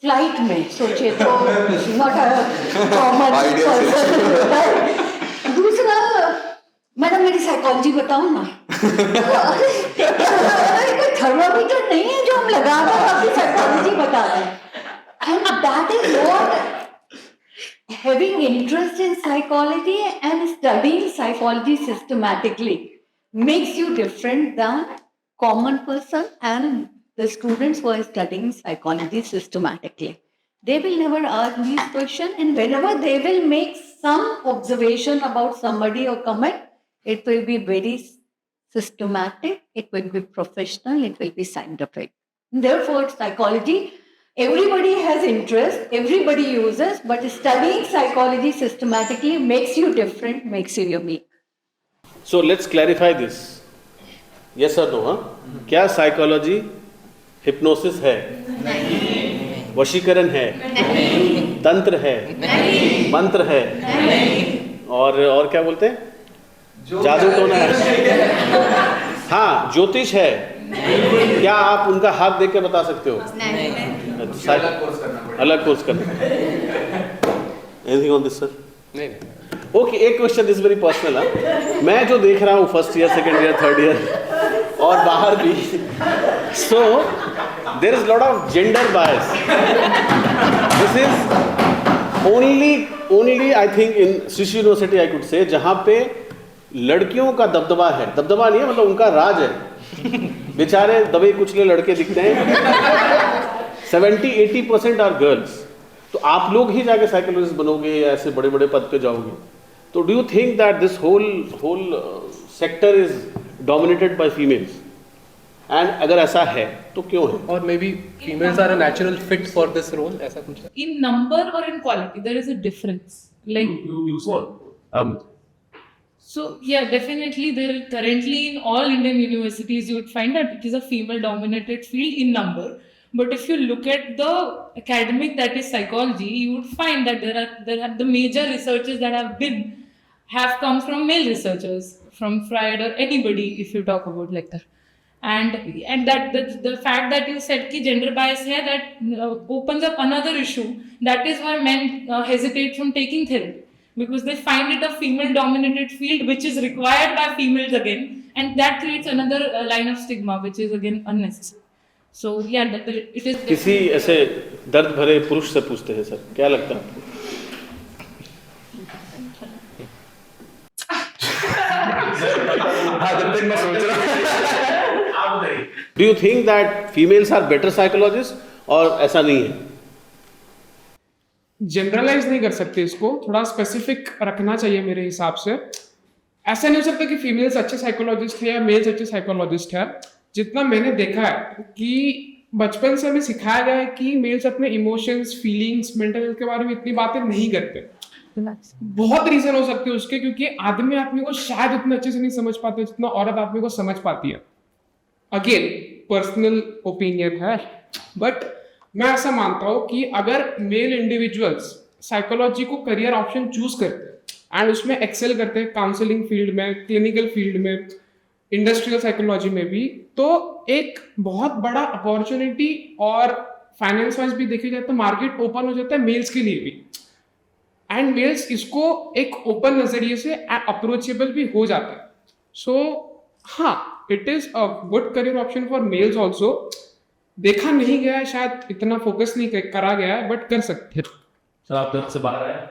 फ्लाइट में। सोचे तो नॉट कॉमन। दूसरा, मैडम मेरी साइकोलॉजी बताओ ना। कोई थर्मामीटर नहीं है जो हम लगा कर अपनी साइकोलॉजी बता दें। And that is what having interest in psychology and studying psychology systematically makes you different than common person and the students who are studying psychology systematically. They will never ask these questions, and whenever they will make some observation about somebody or comment, it will be very systematic, it will be professional, it will be scientific. Therefore, psychology, everybody has interest, everybody uses, but studying psychology systematically makes you different, makes you unique. So let's clarify this. Yes or no? क्या psychology hypnosis है? नहीं। वशीकरण है? नहीं। तंत्र है? नहीं। मंत्र है? नहीं। और क्या बोलते हैं? जादू टोना है? हाँ, ज्योतिष है? नहीं। क्या आप उनका हाथ देख के बता सकते हो? नहीं। अलग कोर्स करना। Anything on this, sir? नहीं। ओके, एक क्वेश्चन, दिस वेरी पर्सनल। मैं जो देख रहा हूँ first year, second year, third year और बाहर भी, so there is lot of gender bias. This is only I think in शिशु यूनिवर्सिटी आई कुड से, जहाँ पे लड़कियों का दबदबा है। दबदबा नहीं है, मतलब उनका राज है। बेचारे दबे कुचले लड़के दिखते हैं। 70-80% आर गर्ल्स। तो आप लोग ही जाके साइकोलॉजिस्ट बनोगे या ऐसे बड़े बड़े पद पे जाओगे, तो do you think that this whole sector is dominated by females? And अगर ऐसा है तो क्यों है? और maybe females are a natural fit for this role, ऐसा कुछ है? In number or in quality, there is a difference. Like so, yeah, definitely there currently in all Indian universities you would find that it is a female-dominated field in number. But if you look at the academic, that is psychology, you would find that there are the major researchers that have come from male researchers. from Freud or anybody if you talk about like that. And that the fact that you said ki gender bias here, that opens up another issue. That is why men hesitate from taking therapy, because they find it a female dominated field which is required by females again, and that creates another line of stigma which is again unnecessary. So yeah, it is. किसी ऐसे दर्द भरे पुरुष से पूछते हैं sir, क्या लगता है आपको? Do you think that females are better psychologists और ऐसा नहीं है? जनरलाइज नहीं कर सकते इसको, थोड़ा स्पेसिफिक रखना चाहिए मेरे हिसाब से। ऐसा नहीं हो सकता कि फीमेल्स अच्छे साइकोलॉजिस्ट है या मेल्स अच्छे साइकोलॉजिस्ट है। जितना मैंने देखा है कि बचपन से हमें सिखाया गया है कि मेल्स अपने इमोशंस, फीलिंग्स, मेंटल हेल्थ के बारे में इतनी बातें नहीं करते। बहुत रीजन हो सकते हैं उसके, क्योंकि आदमी आदमी को शायद उतना अच्छे से नहीं समझ पाते जितना औरत आदमी को समझ पाती है। अगेन पर्सनल ओपिनियन है, बट मैं ऐसा मानता हूँ कि अगर मेल इंडिविजुअल्स साइकोलॉजी को करियर ऑप्शन चूज करते एंड उसमें एक्सेल करते हैं, काउंसलिंग फील्ड में, क्लिनिकल फील्ड में, इंडस्ट्रियल साइकोलॉजी में भी, तो एक बहुत बड़ा अपॉर्चुनिटी और फाइनेंस वाइज भी देखी जाए तो मार्केट ओपन हो जाता है मेल्स के लिए भी। एंड मेल्स इसको एक ओपन नजरिए से अप्रोचेबल भी हो जाता है। सो हाँ, it is a good career option for mails also. देखा नहीं गया है, शायद इतना फोकस नहीं करा गया है, बट कर सकते हैं। सर आप दर्द से बाहर आए।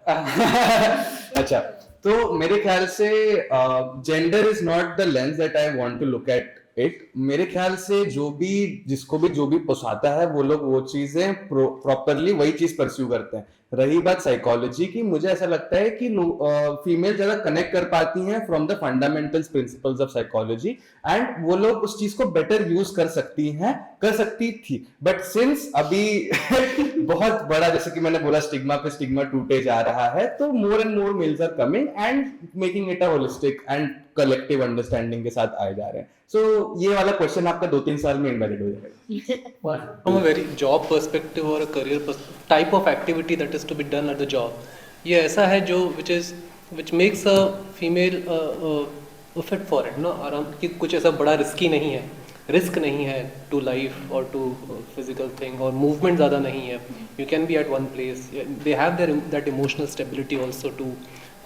अच्छा, तो मेरे ख्याल से gender is not the lens that I want to look at it. मेरे ख्याल से जिसको भी जो भी पसंद है वो लोग वो चीजें प्रॉपरली वही चीज परस्यू करते हैं। रही बात साइकोलॉजी की, मुझे ऐसा लगता है कि फीमेल ज्यादा कनेक्ट कर पाती हैं from the fundamentals principles of psychology, and वो लोग उस चीज को बेटर यूज कर सकती थी। बट सिंस अभी बहुत बड़ा, जैसे कि मैंने बोला, स्टिग्मा पे स्टिग्मा टूटे जा रहा है, तो more and more males are coming and making it a holistic and collective understanding के साथ आए जा रहे हैं। सो ये वाला क्वेश्चन आपका 2-3 साल में इनवैलिड हो जाएगा। From a very job perspective or a career type of activity that is to be done at the job, ये ऐसा है जो which makes a female fit for it, ना आराम कि कुछ ऐसा बड़ा रिस्की नहीं है, रिस्क नहीं है टू लाइफ और टू फिजिकल थिंग, और मूवमेंट ज़्यादा नहीं है। You can be at one place, they have that emotional stability also to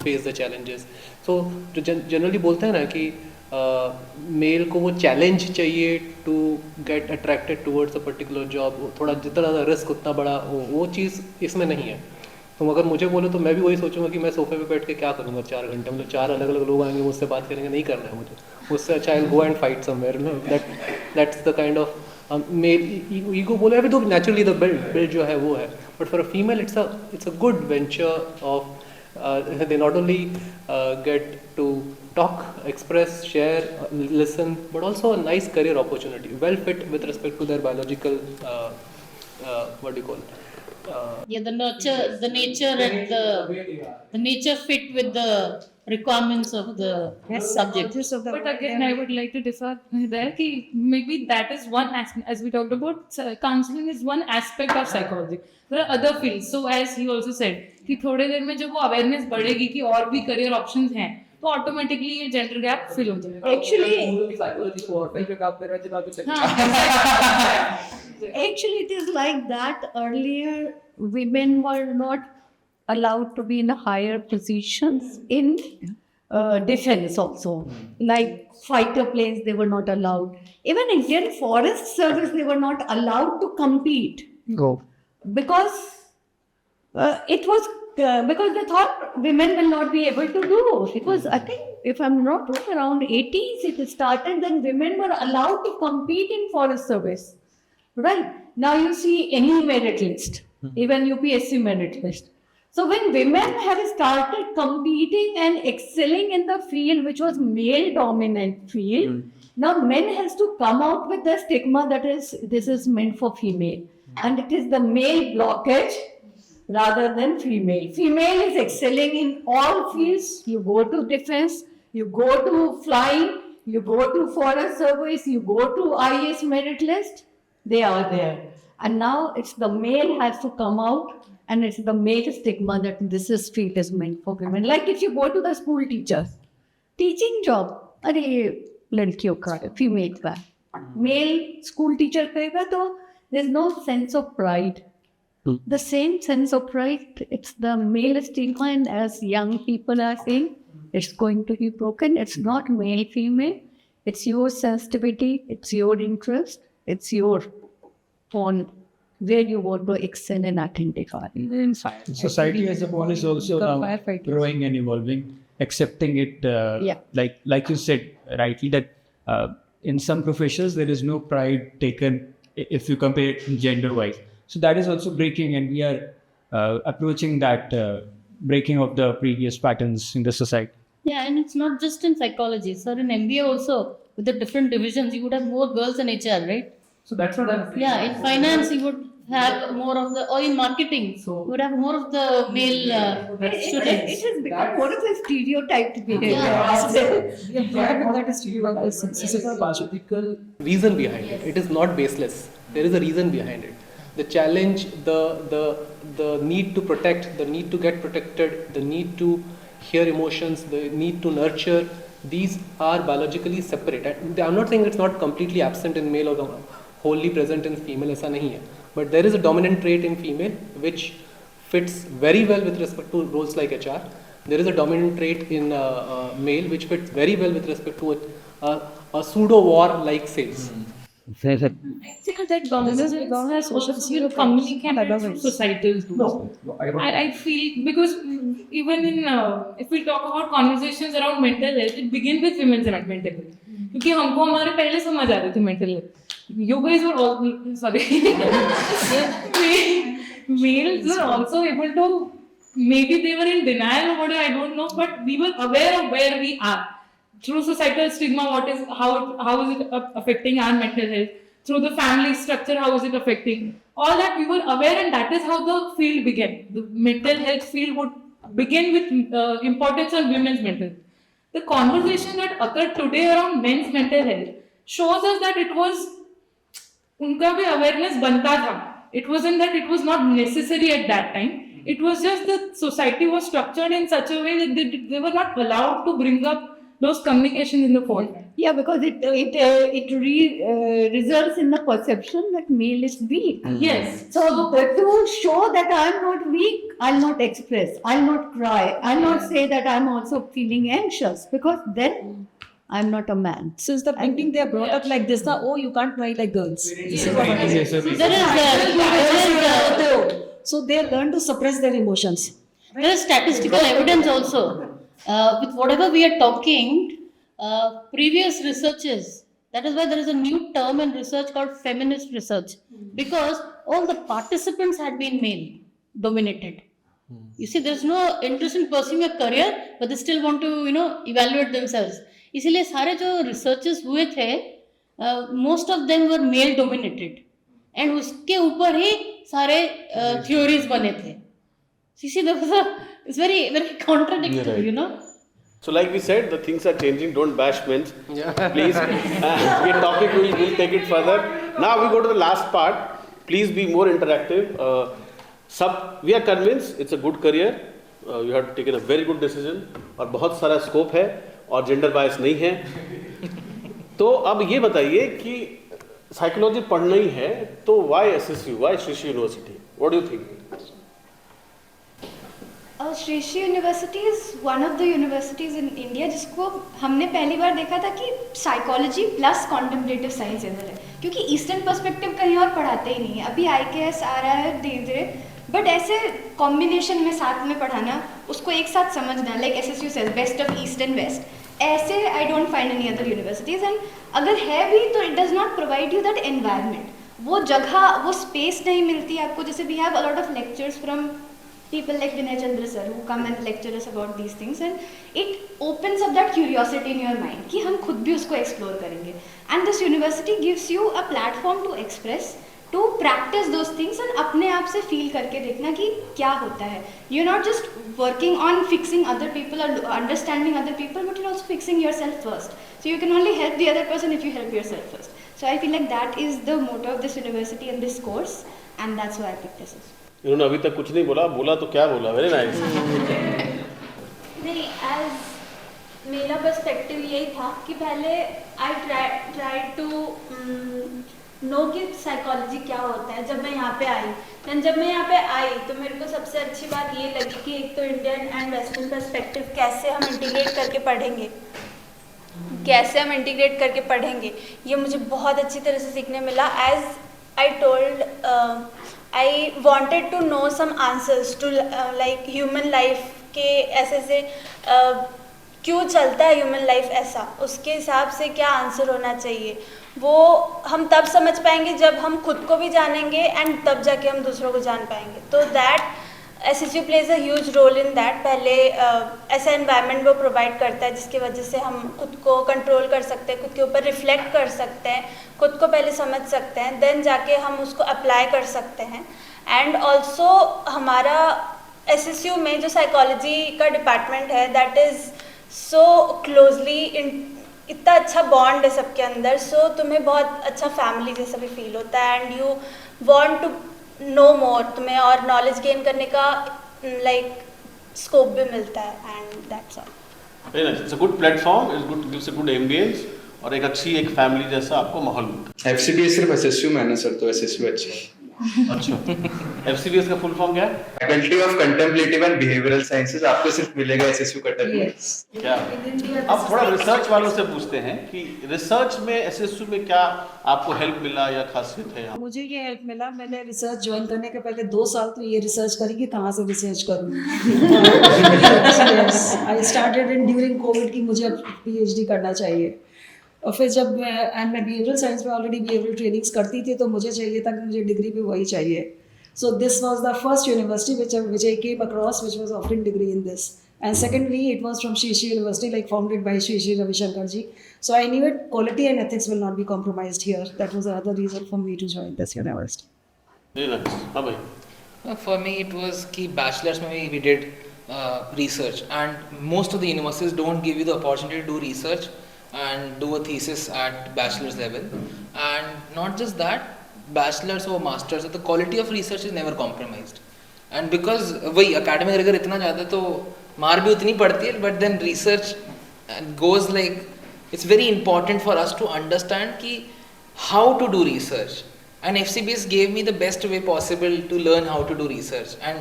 face the challenges. So जो जनरली बोलते हैं ना कि मेल को वो चैलेंज चाहिए to get attracted towards a particular job, थोड़ा जितना ज़्यादा रिस्क उतना बड़ा, वो चीज़ इसमें नहीं है। तो अगर मुझे बोलो तो मैं भी वही सोचूंगा कि मैं सोफे पे बैठ के क्या करूँगा 4 घंटे, मतलब 4 अलग अलग लोग आएंगे मुझसे बात करेंगे, नहीं करना है मुझे। उससे अच्छा I go and fight somewhere, no that's the kind of male ego बोले अभी तो नेचुरली द बिल्ड जो है वो है। But for a female it's a good venture of they not only get to talk, express, share, listen, but also a nice career opportunity, well fit with respect to their biological what do you call it? Yeah, the nature and the nature fit with the requirements of the subject. But again, I would like to differ there कि maybe that is one aspect, as we talked about, counseling is one aspect of psychology. There are other fields. So as he also said कि थोड़े देर में जब वो awareness बढ़ेगी कि और भी करियर ऑप्शंस हैं, तो ऑटोमेटिकली ये जेंडर गैप फिल हो जाएगा। Actually, it is like that. Earlier, women were not allowed to be in higher positions in defense also. Like fighter planes, they were not allowed. Even Indian Forest Service, they were not allowed to compete. Because it was because they thought women will not be able to do. It was, I think, if I'm not wrong, around 80s it started, then women were allowed to compete in Forest Service. Right? Now you see any merit list, even UPSC merit list. So when women have started competing and excelling in the field which was male dominant field, now men has to come out with the stigma that this is meant for female. And it is the male blockage rather than female. Female is excelling in all fields. You go to defense, you go to flying, you go to forest service, you go to IAS merit list, they are there. And now it's the male has to come out, and it's the male stigma that this field is meant for women. Like if you go to the school teachers, teaching job, अरे लड़कियों का female का, mail school teacher कहेगा तो there's no sense of pride. The same sense of pride, it's the male stigma, and as young people are saying, it's going to be broken. It's not male female, it's your sensitivity, it's your interest, it's your own where you want to excel and identify. Society as a whole is also now growing and evolving, accepting it. Like you said rightly, that in some professions there is no pride taken if you compare it gender-wise. So that is also breaking, and we are approaching that breaking of the previous patterns in the society. Yeah, and it's not just in psychology. Sir, in MBA also, with the different divisions, you would have more girls in HR, right? So that's what I'm saying. Yeah, in finance, you would have more of the, or in marketing, you would have more of the male students. It has become more of a stereotyped behavior. Biological reason behind it. It is not baseless. There is a reason behind it. The challenge, the need to protect, the need to get protected, the need to hear emotions, the need to nurture, these are biologically separate. I'm not saying it's not completely absent in male or wholly present in female, ऐसा नहीं है. But there is a dominant trait in female which fits very well with respect to roles like HR. There is a dominant trait in male which fits very well with respect to a pseudo war like sales. I think that government social communicate societal tools. I feel because even in if we talk about conversations around mental health, it begins with women's mental health. क्योंकि हमको हमारे पहले समझ आ रहे थे mental health. You guys were all males were also able to, maybe they were in denial or whatever, I don't know, but we were aware of where we are. Through societal stigma, how is it affecting our mental health? Through the family structure, how is it affecting? All that we were aware, and that is how the field began. The mental health field would begin with importance on women's mental health. The conversation that occurred today around men's mental health shows us that it was उनका भी awareness बनता था. It wasn't that it was not necessary at that time. It was just that society was structured in such a way that they were not allowed to bring up those communications in the fold. Yeah, because it results in the perception that male is weak. Yes. So to show that I'm not weak, I'll not express, I'll not cry, I'll not say that I'm also feeling anxious, because then I'm not a man. Since the beginning they are brought up like this, now, oh, you can't cry like girls. So they learn to suppress their emotions. There is statistical evidence also. With whatever we are talking, previous researches, that is why there is a new term in research called feminist research, because all the participants had been male dominated. You see, there is no interest in pursuing a career, but they still want to, evaluate themselves. इसीलिए सारे जो researches हुए थे, most of them were male dominated, and उसके ऊपर ही सारे theories बने थे. So you see, it's very, very contradictory, So like we said, the things are changing. Don't bash men. Please, we're talking, we'll take it further. Now we go to the last part. Please be more interactive. We are convinced it's a good career. You have taken a very good decision. और बहुत सारा scope है और gender bias नहीं है. तो अब ये बताइए कि psychology पढ़ना ही है तो why SSU? Why Sri Sri University? What do you think? Sri Sri University is one of the universities in India जिसको हमने पहली बार देखा था कि साइकोलॉजी प्लस कॉन्टेम्पलेटिव साइंस इधर है, क्योंकि ईस्टर्न पर्सपेक्टिव कहीं और पढ़ाते ही नहीं है. अभी IKS आ रहा है धीरे धीरे, बट ऐसे कॉम्बिनेशन में साथ में पढ़ाना, उसको एक साथ समझना, like SSU says best of east and west, ऐसे I don't find any other universities. And अगर है भी तो it does not provide you that environment, वो जगह, वो स्पेस नहीं मिलती आपको. जैसे we have a lot of lectures from people like Vinay Chandra sir who come and lecture us about these things, and it opens up that curiosity in your mind कि हम खुद भी उसको explore करेंगे. And this university gives you a platform to express, to practice those things and अपने आप से feel करके देखना कि क्या होता है. You're not just working on fixing other people or understanding other people, but you're also fixing yourself first. So you can only help the other person if you help yourself first. So I feel like that is the motto of this university and this course, and that's why I picked this. इन्होंने अभी तक कुछ नहीं बोला तो क्या बोला? Very nice. नहीं, as मेरा पर्सपेक्टिव यही था कि पहले आई ट्राई टू नो कि साइकोलॉजी क्या होता है जब मैं यहाँ पे आई। दैन जब मैं यहाँ पे आई तो मेरे को सबसे अच्छी बात ये लगी कि एक तो इंडियन एंड वेस्टर्न पर्सपेक्टिव कैसे हम इंटीग्रेट करके पढ़ेंगे, ये मुझे बहुत अच्छी तरह से सीखने मिला। As I told, I wanted to know some answers to like human life के ऐसे से क्यों चलता है ह्यूमन लाइफ ऐसा, उसके हिसाब से क्या आंसर होना चाहिए, वो हम तब समझ पाएंगे जब हम खुद को भी जानेंगे एंड तब जाके हम दूसरों को जान पाएंगे। तो that SSU plays a huge role in that. पहले ऐसा एनवायरनमेंट वो प्रोवाइड करता है जिसकी वजह से हम खुद को कंट्रोल कर सकते हैं, खुद के ऊपर रिफ्लेक्ट कर सकते हैं, खुद को पहले समझ सकते हैं, देन जाके हम उसको अप्लाई कर सकते हैं। एंड ऑल्सो हमारा SSU में जो साइकोलॉजी का डिपार्टमेंट है दैट इज़ सो क्लोजली, इतना अच्छा बॉन्ड है सबके अंदर, सो तुम्हें बहुत अच्छा फैमिली जैसा भी फील होता है and you want to know more, तुम्हें और नॉलेज गेन करने का लाइक स्कोप भी मिलता है and that's all. Very nice, it's a good platform, it's good, gives a good ambience और एक अच्छी एक फैमिली जैसा आपको माहौल मिलता है। FCBS सिर्फ SSU में है ना सर, तो SSU अच्छा है। अच्छा, FCBS का फुल फॉर्म क्या है? Faculty of contemplative and behavioural sciences. आपको सिर्फ मिलेगा SSU का टर्म। क्या अब थोड़ा रिसर्च वालों से पूछते हैं कि रिसर्च में SSU में क्या आपको हेल्प मिला या खासियत है? मुझे ये हेल्प मिला, मैंने रिसर्च ज्वाइन करने के पहले 2 साल तो ये रिसर्च करी कि कहाँ से रिसर्च करूँ। I started in during Covid कि मुझे अब PhD करना चाहिए, और फिर जब मैं बिहेवियरल साइंस में ऑलरेडी बिहेवियरल ट्रेनिंग्स करती थी तो मुझे चाहिए था कि मुझे डिग्री भी वही चाहिए। So this was the first university which I came across which was offering degree in this, and secondly it was from Shri Shri University, like founded by Shri Shri Ravi Shankar ji. So I knew it, quality and ethics will not be compromised here. That was another reason for me to join this university. हाँ भाई। For me it was कि bachelor's में we did research, and most of the universities don't give you the opportunity to do research and do a thesis at bachelor's level. And not just that, bachelor's or master's, the quality of research is never compromised. And because वही academic rigor इतना ज़्यादा तो मार भी उतनी पड़ती है, but then research goes like, it's very important for us to understand कि how to do research. And FCBS gave me the best way possible to learn how to do research and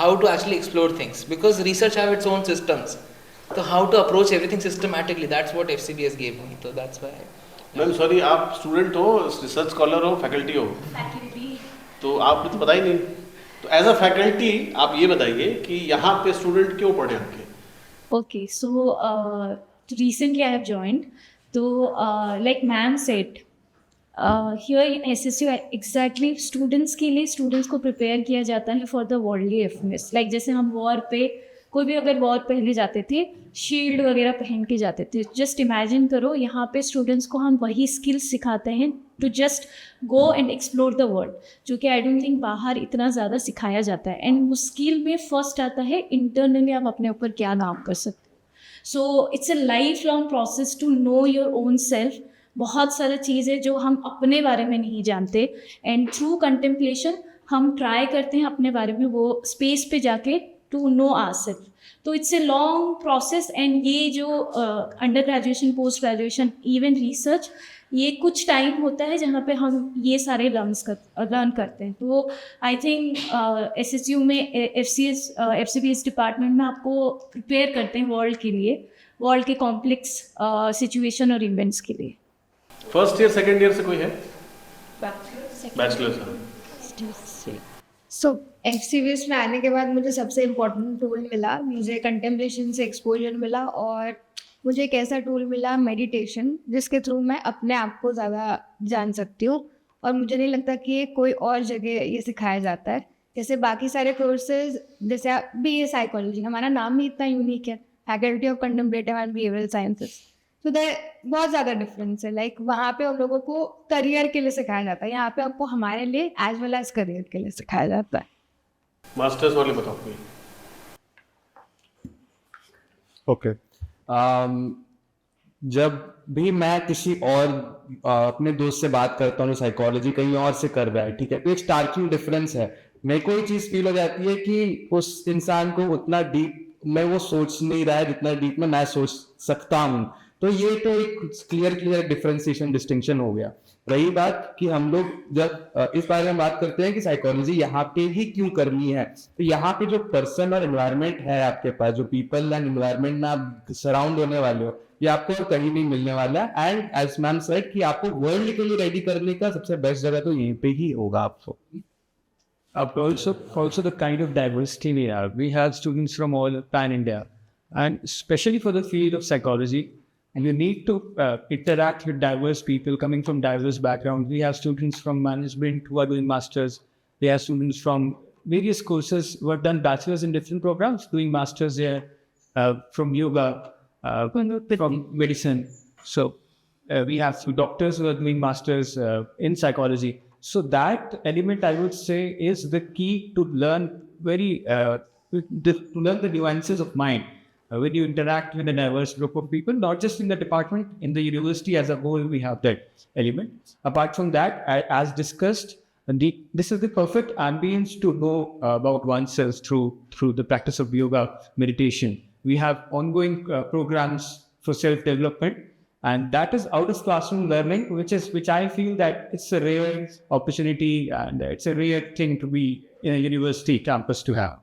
how to actually explore things, because research have its own systems. So how to approach everything systematically, that's what FCBS gave me. So that's why. Ma'am sorry, आप student हो, research scholar हो, faculty हो? Faculty. तो आपने तो बताया नहीं, तो एज अ फैकल्टी आप ये बताइए कि यहाँ पे स्टूडेंट क्यों पढ़े आपके? Okay, so recently I have joined. So, like ma'am said, here in SSU exactly students के लिए students को prepare किया जाता है for the worldly affairs. Like जैसे हम war पे कोई भी अगर वॉर पहले जाते थे, शील्ड वगैरह पहन के जाते थे। जस्ट इमेजिन करो, यहाँ पे स्टूडेंट्स को हम वही स्किल्स सिखाते हैं to just go and explore the world, जो कि आई डोंट थिंक बाहर इतना ज़्यादा सिखाया जाता है। एंड उस स्किल में फर्स्ट आता है इंटरनली आप अपने ऊपर क्या काम कर सकते हो। So it's a life long process to know your own self. बहुत सारी चीज़ें जो हम अपने बारे में नहीं जानते, एंड थ्रू कंटेम्पलेशन हम ट्राई करते हैं अपने बारे में वो स्पेस पे जाके टू नो आवरसेल्फ। तो it's a long process, and ये जो under graduation, post graduation, even research, ये कुछ टाइम होता है जहाँ पे हम ये सारे लर्न करते हैं। तो आई थिंक SSU में FCBS डिपार्टमेंट में आपको प्रिपेयर करते हैं वर्ल्ड के लिए, वर्ल्ड के कॉम्प्लेक्स सिचुएशन और इवेंट्स के लिए। फर्स्ट ईयर सेकेंड ईयर से कोई है? बैचलर्स। सो FCBS में आने के बाद मुझे सबसे इम्पोर्टेंट टूल मिला, मुझे कंटेम्पलेशन से एक्सपोजर मिला, और मुझे एक ऐसा टूल मिला मेडिटेशन, जिसके थ्रू मैं अपने आप को ज़्यादा जान सकती हूँ। और मुझे नहीं लगता कि ये कोई और जगह ये सिखाया जाता है। जैसे बाकी सारे कोर्सेज, जैसे BA साइकोलॉजी, हमारा नाम ही इतना यूनिक है, faculty of contemplative and behavioural sciences, तो बहुत ज़्यादा डिफरेंस है। लाइक वहाँ पे हम लोगों को करियर के लिए सिखाया जाता है, यहाँ पे आपको हमारे लिए एज वेल एज करियर के लिए सिखाया जाता है। मास्टर्स वाले बताओ कोई। ओके, जब भी मैं किसी और अपने दोस्त से बात करता हूँ साइकोलॉजी कहीं और से कर रहा है, ठीक है, तो एक स्टार्किंग डिफरेंस है। मेरे को ये चीज़ फील हो जाती है कि उस इंसान को उतना डीप मैं वो सोच नहीं रहा है जितना डीप में मैं सोच सकता हूँ। तो ये तो एक क्लियर डिफरेंशिएशन डिस्टिंक्शन हो गया। रही बात कि हम लोग जब इस बारे में बात करते हैं कि साइकोलॉजी यहाँ पे ही क्यों करनी है, तो यहाँ पे जो पर्सन और एनवायरनमेंट है आपके पास, जो पीपल एंड एनवायरनमेंट में आप सराउंड होने वाले हो, ये आपको और कहीं नहीं मिलने वाला है। एंड एज मैम सेड कि आपको वर्ल्ड के लिए रेडी करने का सबसे बेस्ट जगह तो यहीं पे ही होगा आपको। Also the kind of diversity we have. We have students from all pan India, and especially for the field of psychology, and you need to interact with diverse people coming from diverse backgrounds. We have students from management who are doing masters. We have students from various courses who have done bachelors in different programs, doing masters there, from yoga, from medicine. So we have two doctors who are doing masters in psychology. So that element, I would say, is the key to learn to learn the nuances of mind. When you interact with a diverse group of people, not just in the department, in the university as a whole, we have that element. Apart from that, as discussed, this is the perfect ambience to know about oneself through the practice of yoga, meditation. We have ongoing programs for self-development. And that is out of classroom learning, which I feel that it's a rare opportunity and it's a rare thing to be in a university campus to have.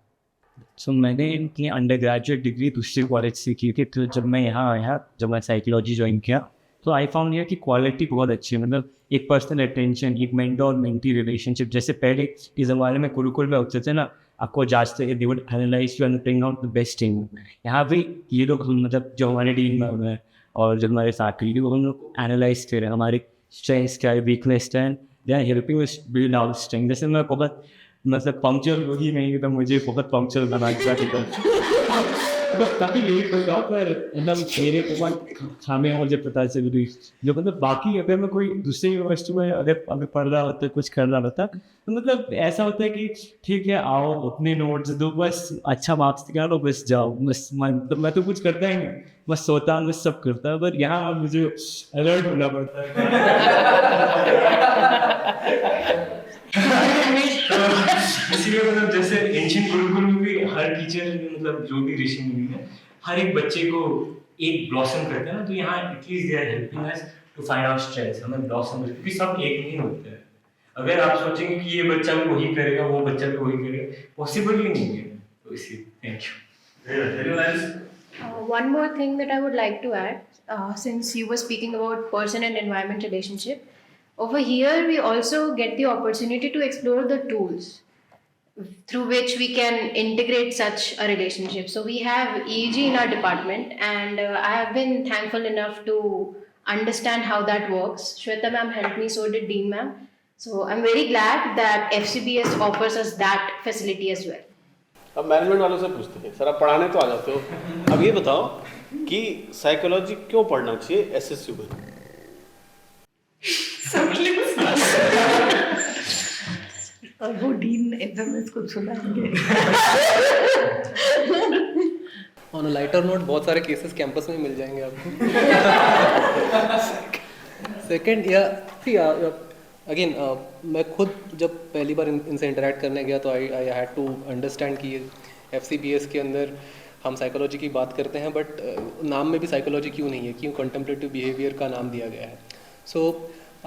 So मैंने इनकी under graduate degree दूसरी college से की थी। तो जब मैं यहाँ आया, जब मैं साइकोलॉजी ज्वाइन किया, तो आई फाउंड हियर की क्वालिटी बहुत अच्छी है। मतलब एक पर्सनल अटेंशन, एक मेंटर मेंटी रिलेशनशिप। जैसे पहले के ज़माने में गुरुकुल में होते थे ना, आपको जांचते they would analyse you and bring out the best thing. यहाँ भी ये लोग मतलब जो हमारे टीम में हुए हैं और जो हमारे साथ ही वो हम लोग एनालाइज कर रहे हैं हमारे स्ट्रेंथ्स क्या है, वीकनेस क्या है, they are helping us build our strength. जैसे मैं बहुत मतलब पंक्चुअल हो ही नहीं, तो मुझे बहुत पंक्चुअल बना काफ़ी लेट हो गया, पर मतलब मेरे बहुत खामियां मुझे पता चल रही जो मतलब बाकी अगर मैं कोई दूसरी यूनिवर्सिटी में अगर पढ़ रहा होता, कुछ कर रहा होता, तो मतलब ऐसा होता है कि ठीक है आओ अपने नोट्स दो, बस अच्छा मार्क्स निकालो, बस जाओ, बस मैं तो कुछ करता ही नहीं, बस सोता हूँ, बस सब करता है। पर यहाँ मुझे अलर्ट होना पड़ता है। इसलिए मतलब जैसे एंशिएंट गुरुकुल में भी हर टीचर मतलब जो भी ऋषि मुनि है, हर एक बच्चे को एक ब्लॉसम करते हैं ना, तो यहाँ at least they are helping us to find our strengths. हमें ब्लॉसम करते, क्योंकि सब एक नहीं होते हैं। अगर आप सोचेंगे कि ये बच्चा भी वही करेगा, वो बच्चा भी वही करेगा, पॉसिबल ही नहीं है। तो इसलिए thank you. Very nice. One more thing that I would like to add, since you were speaking about person and environment relationship, over here we also get the opportunity to explore the tools through which we can integrate such a relationship. So we have EEG in our department, and I have been thankful enough to understand how that works. Shweta ma'am helped me, so did Dean ma'am. So I'm very glad that FCBS offers us that facility as well. अब management वालों से पूछते हैं, sir आप पढ़ाने तो आ जाते हो, अब ये बताओ कि साइकोलॉजी क्यों पढ़ना चाहिए एसएसयू में? और वो डीन एकदम इसको सुनाएंगे। ऑन अ लाइटर नोट, बहुत सारे केसेस कैंपस में मिल जाएंगे आपको। सेकंड अगेन मैं खुद जब पहली बार इनसे इंटरेक्ट करने गया तो आई हैड टू अंडरस्टैंड कि FCBS के अंदर हम साइकोलॉजी की बात करते हैं, बट नाम में भी साइकोलॉजी क्यों नहीं है, क्यों कंटेम्पलेटिव बिहेवियर का नाम दिया गया है। सो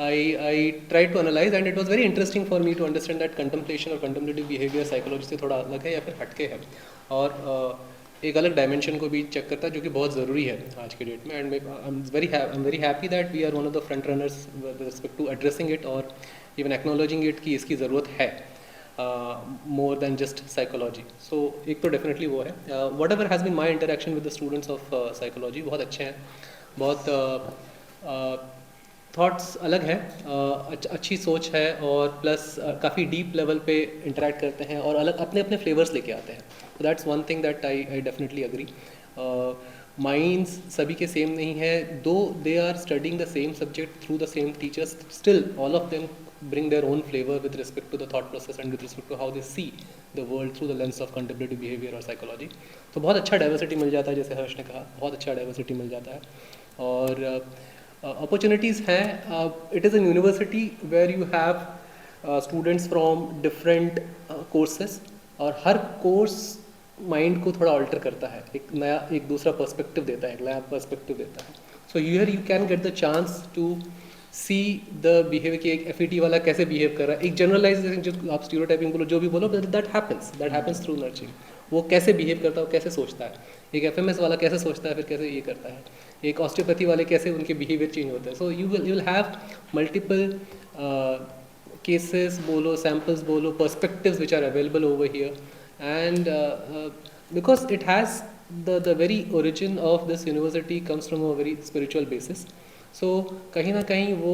I tried to analyze, and it was very interesting for me to understand that contemplation और contemplative behavior साइकोलॉजी से थोड़ा अलग है या फिर हटके है, और एक अलग डायमेंशन को भी चेक करता है, जो कि बहुत ज़रूरी है आज के डेट में। And I am very happy that we are one of the front runners with respect to addressing it और इवन एक्नोलॉजिंग इट कि इसकी ज़रूरत है मोर देन जस्ट साइकोलॉजी। सो एक तो डेफिनेटली वो है। Whatever has been my interaction with the students of psychology बहुत अच्छे हैं, बहुत थॉट्स अलग है, अच्छी सोच है, और प्लस काफ़ी डीप लेवल पे इंटरेक्ट करते हैं और अलग अपने अपने फ्लेवर्स लेके आते हैं। तो that's one thing that I definitely agree. Minds सभी के सेम नहीं है, though they are studying the same subject through the same teachers, still all of them bring their own flavor with respect to the thought process and with respect to how they see the world through the lens of contemplative behavior और psychology। तो बहुत अच्छा diversity मिल जाता है, जैसे हर्ष ने कहा, बहुत अच्छा डाइवर्सिटी मिल जाता है। और opportunities हैं, it is a university where you have students from different courses, और हर कोर्स माइंड को थोड़ा ऑल्टर करता है, एक दूसरा पर्सपेक्टिव देता है, एक नया पर्सपेक्टिव देता है. So here you can get the chance to see the behaviour कि एक FET वाला कैसे बिहेव कर रहा है. एक जनरलाइजेशन जो आप स्टीरियोटाइपिंग बोलो, जो भी बोलो, दैट हैपन्स थ्रू नर्चरिंग. वो कैसे बिहेव करता है, वो कैसे सोचता है. एक FMS वाला कैसे सोचता है, फिर कैसे ये करता है. एक ऑस्टियोपैथी वाले कैसे उनके बिहेवियर चेंज होता है. So you will have multiple cases bolo, samples bolo, perspectives which are available over here, and because it has the very origin of this university comes from a very spiritual basis. So कहीं ना कहीं वो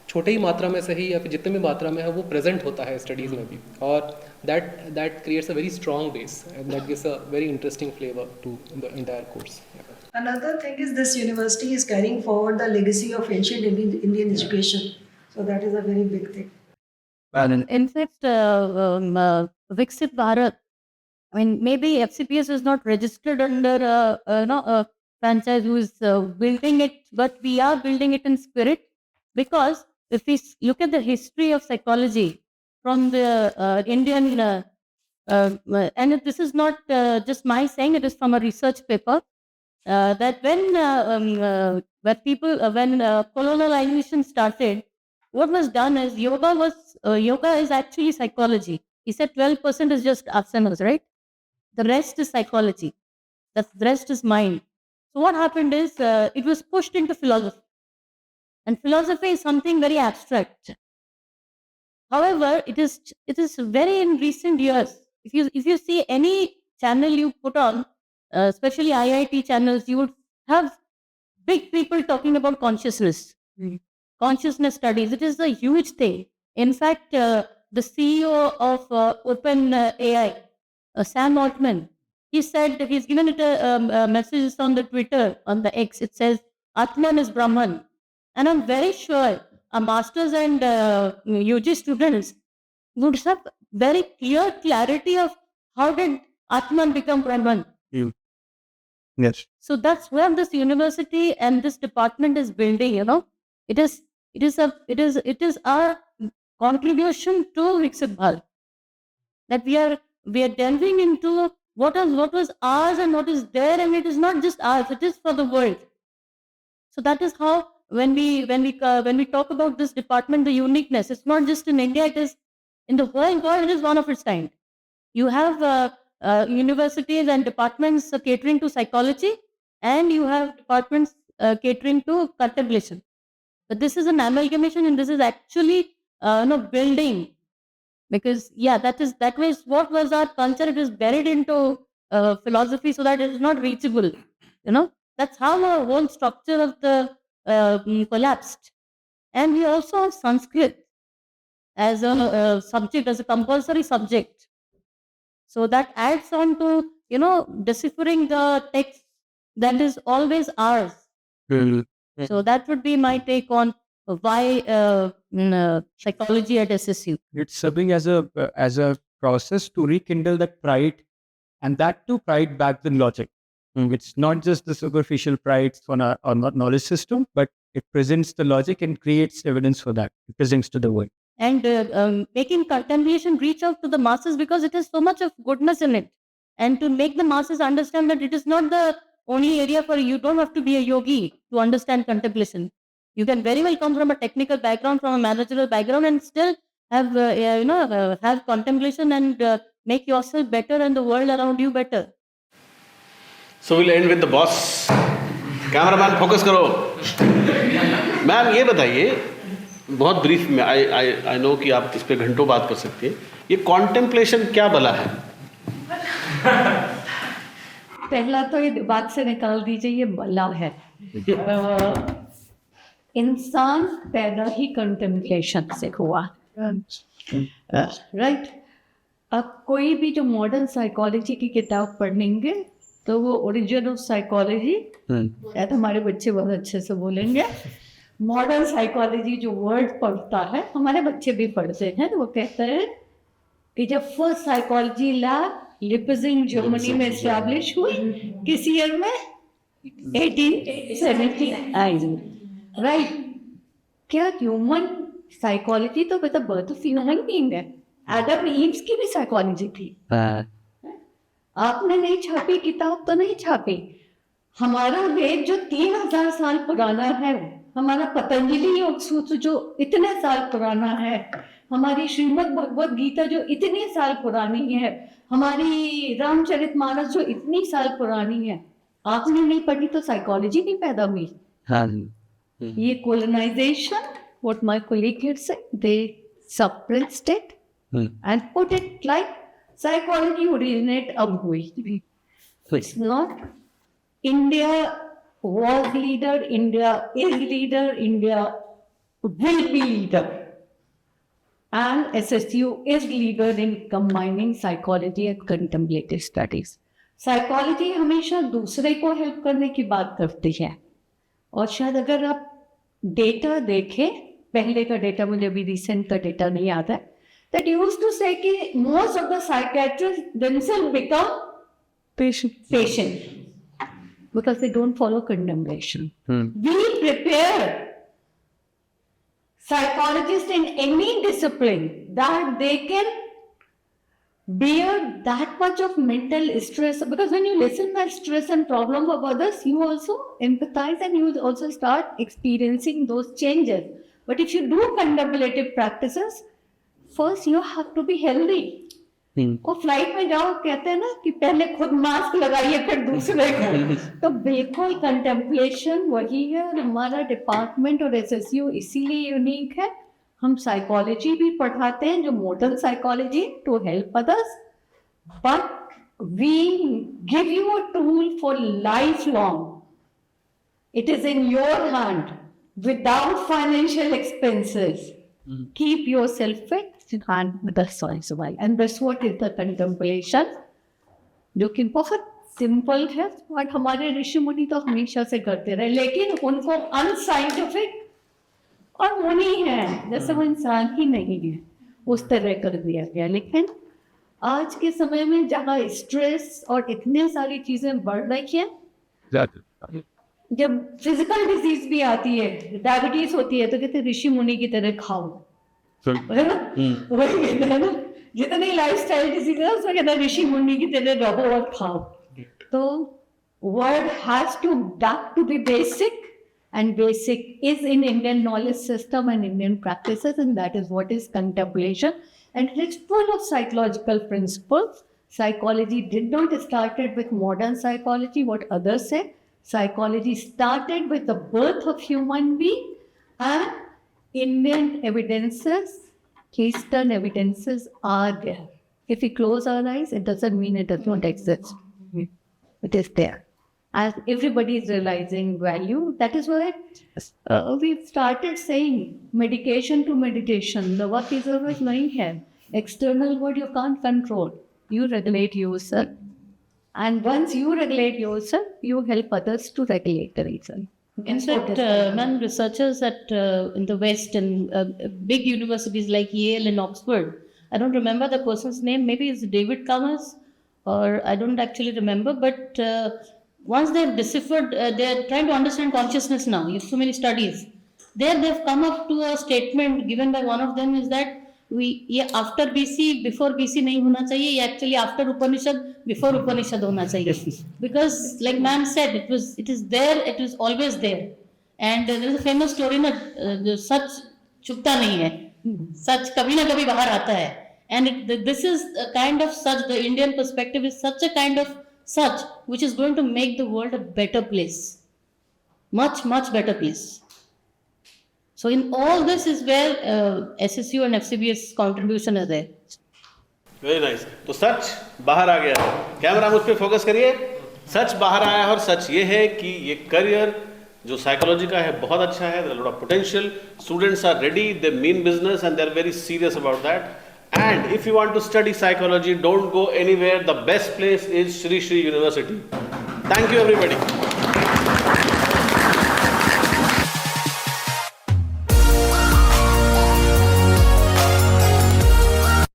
छोटे ही मात्रा में सही या फिर जितने भी मात्रा में है वो प्रेजेंट होता है स्टडीज़ में भी, और that creates a very strong base and that gives a very interesting flavor to the entire course. Another thing is this university is carrying forward the legacy of ancient Indian education. So that is a very big thing. In fact, Viksit Bharat, I mean, maybe FCPS is not registered under a franchise who is building it, but we are building it in spirit, because if we look at the history of psychology from the Indian, and this is not just my saying, it is from a research paper, that when colonialization started, what was done is yoga is actually psychology. He said 12% is just asanas, right? The rest is psychology. The rest is mind. So what happened is it was pushed into philosophy, and philosophy is something very abstract. However, it is very in recent years. If you see any channel you put on, especially IIT channels, you would have big people talking about consciousness. Consciousness studies. It is a huge thing. In fact, the CEO of OpenAI, Sam Altman, he said that he's given it a message on the Twitter, on the X. It says, Atman is Brahman. And I'm very sure our masters and UG students would have very clear clarity of how did Atman become Brahman. Yes. So that's where this university and this department is building, It is our contribution to Viksit Bharat, that we are delving into what was ours and what is there, and it is not just ours, it is for the world. So that is how when we talk about this department, the uniqueness, it's not just in India, it is in the whole world. It is one of its kind. You have universities and departments catering to psychology, and you have departments catering to contemplation. But this is an amalgamation, and this is actually building, because that was what was our culture. It is buried into philosophy so that it is not reachable. That's how the whole structure of the collapsed. And we also have Sanskrit as a subject, as a compulsory subject. So that adds on to deciphering the text that is always ours. So that would be my take on why psychology at SSU. It's serving as a process to rekindle that pride, and that too pride backed in logic. It's not just the superficial pride on our knowledge system, but it presents the logic and creates evidence for that. It presents to the world. And making contemplation reach out to the masses, because it has so much of goodness in it. And to make the masses understand that it is not the only area for you. Don't have to be a yogi to understand contemplation. You can very well come from a technical background, from a managerial background, and still have have contemplation and make yourself better and the world around you better. So we'll end with the boss. Cameraman, focus करो. Ma'am ये बताइए, बहुत brief में, I know कि आप इस पे घंटों बात कर सकते हैं. ये कॉन्टेम्पलेशन क्या भला है? पहला तो ये बात से निकाल दीजिए, ये भला है. इंसान पैदा ही कंटेम्पलेशन से हुआ, राइट? अब कोई भी जो मॉडर्न साइकोलॉजी की किताब पढ़ेंगे तो वो ओरिजिन ऑफ साइकोलॉजी, या तो हमारे बच्चे बहुत अच्छे से बोलेंगे, मॉडर्न साइकोलॉजी जो वर्ड पढ़ता है, हमारे बच्चे भी पढ़ते हैं, तो वो कहते हैं कि जब first psychology lab Leipzig Germany में एस्टैब्लिश हुई, किस ईयर में? 1870, राइट? क्या ह्यूमन साइकोलॉजी तो मतलब बर्थ ऑफ ह्यूमन बीइंग है. एडम ईव्स की भी साइकोलॉजी थी. आपने नहीं छापी किताब तो नहीं छापी। हमारा वेद जो 3000 साल पुराना है, हमारा पतंजलि योग सूत्र जो इतने साल पुराना है, हमारी श्रीमद् भगवत गीता जो इतने साल पुरानी है, हमारी रामचरितमानस जो इतनी साल पुरानी है, आपने नहीं पढ़ी तो साइकोलॉजी नहीं पैदा हुई। हाँ ये colonization, what my colleague here said, they suppressed it and put it like psychology originate अब हुई। It's not. India was leader, India is leader, India will be leader. And SSU is leader in combining psychology and contemplative studies. Psychology हमेशा दूसरे को help करने की बात करती है, और शायद अगर आप डेटा देखें, पहले का डेटा, मुझे अभी रिसेंट का डेटा नहीं आता है, that used to say कि most of the psychiatrists themselves become patient because they don't follow contemplation. We prepare psychologists in any discipline that they can bear that much of mental stress, because when you listen to stress and problem of others, you also empathize and you also start experiencing those changes. But if you do contemplative practices, first you have to be healthy. और flight में जाओ कहते हैं ना कि पहले खुद mask लगाइए फिर दूसरे को, तो बिल्कुल कंटेम्पलेशन वही है। और हमारा डिपार्टमेंट और एसएसयू इसीलिए यूनिक है, हम साइकोलॉजी भी पढ़ाते हैं जो modern psychology to help others, but we give you a tool for life long. It is in your hand without financial expenses. Keep yourself fit and that's all survive. And that's what is the contemplation, जो कि बहुत simple है और हमारे ऋषि मुनि तो हमेशा से करते रहे, लेकिन उनको अनसाइंटिफिक और मुनि है जैसे वो इंसान ही नहीं है उस तरह कर दिया गया. लेकिन आज के समय में जहाँ स्ट्रेस और इतने सारी चीजें बढ़ रही हैं, जब फिजिकल डिजीज भी आती है, डायबिटीज होती है, तो कहते हैं ऋषि मुनि की तरह खाओ, है ना? वही कहते हैं ना, जितनी लाइफस्टाइल डिजीज है उसमें कहते हैं ऋषि मुनि की तरह रहो और खाओ. तो word has to back to be basic, and basic is in Indian knowledge system and Indian practices, and that is what is contemplation, and it's full of psychological principles. Psychology did not started with modern psychology, what others say. Psychology started with the birth of human being, and Indian evidences, Eastern evidences are there. If we close our eyes, it doesn't mean it does not exist. It is there. As everybody is realizing value, that is why we've started saying medication to meditation. दवा की जरूरत नहीं है. External world you can't control. You regulate yourself. And once you regulate yourself, you help others to regulate themselves. In fact, ma'am, researchers in the West and big universities like Yale and Oxford, I don't remember the person's name, maybe it's David Cummers, or I don't actually remember, but once they've deciphered, they're trying to understand consciousness now. You have so many studies. There they've come up to a statement given by one of them is that ये after BC, before BC नहीं होना चाहिए, ये actually after Upanishad, before Upanishad होना चाहिए. Because like ma'am said, it is there, it is always there. And there is a famous story ना, सच छुपता नहीं है, सच कभी ना कभी बाहर आता है. And this is a kind of such, the Indian perspective is such a kind of such which is going to make the world a better place, much better place. So in all this is where SSU and FCBS contribution is there. Very nice. तो सच बाहर आ गया है. Camera मुझ पे focus करिए. सच बाहर आया है और सच ये है कि ये करियर जो साइकोलॉजी का है बहुत अच्छा है. There are a lot of potential. Students are ready. They mean business and they are very serious about that. And if you want to study psychology, don't go anywhere. The best place is Shri Shri University. Thank you everybody.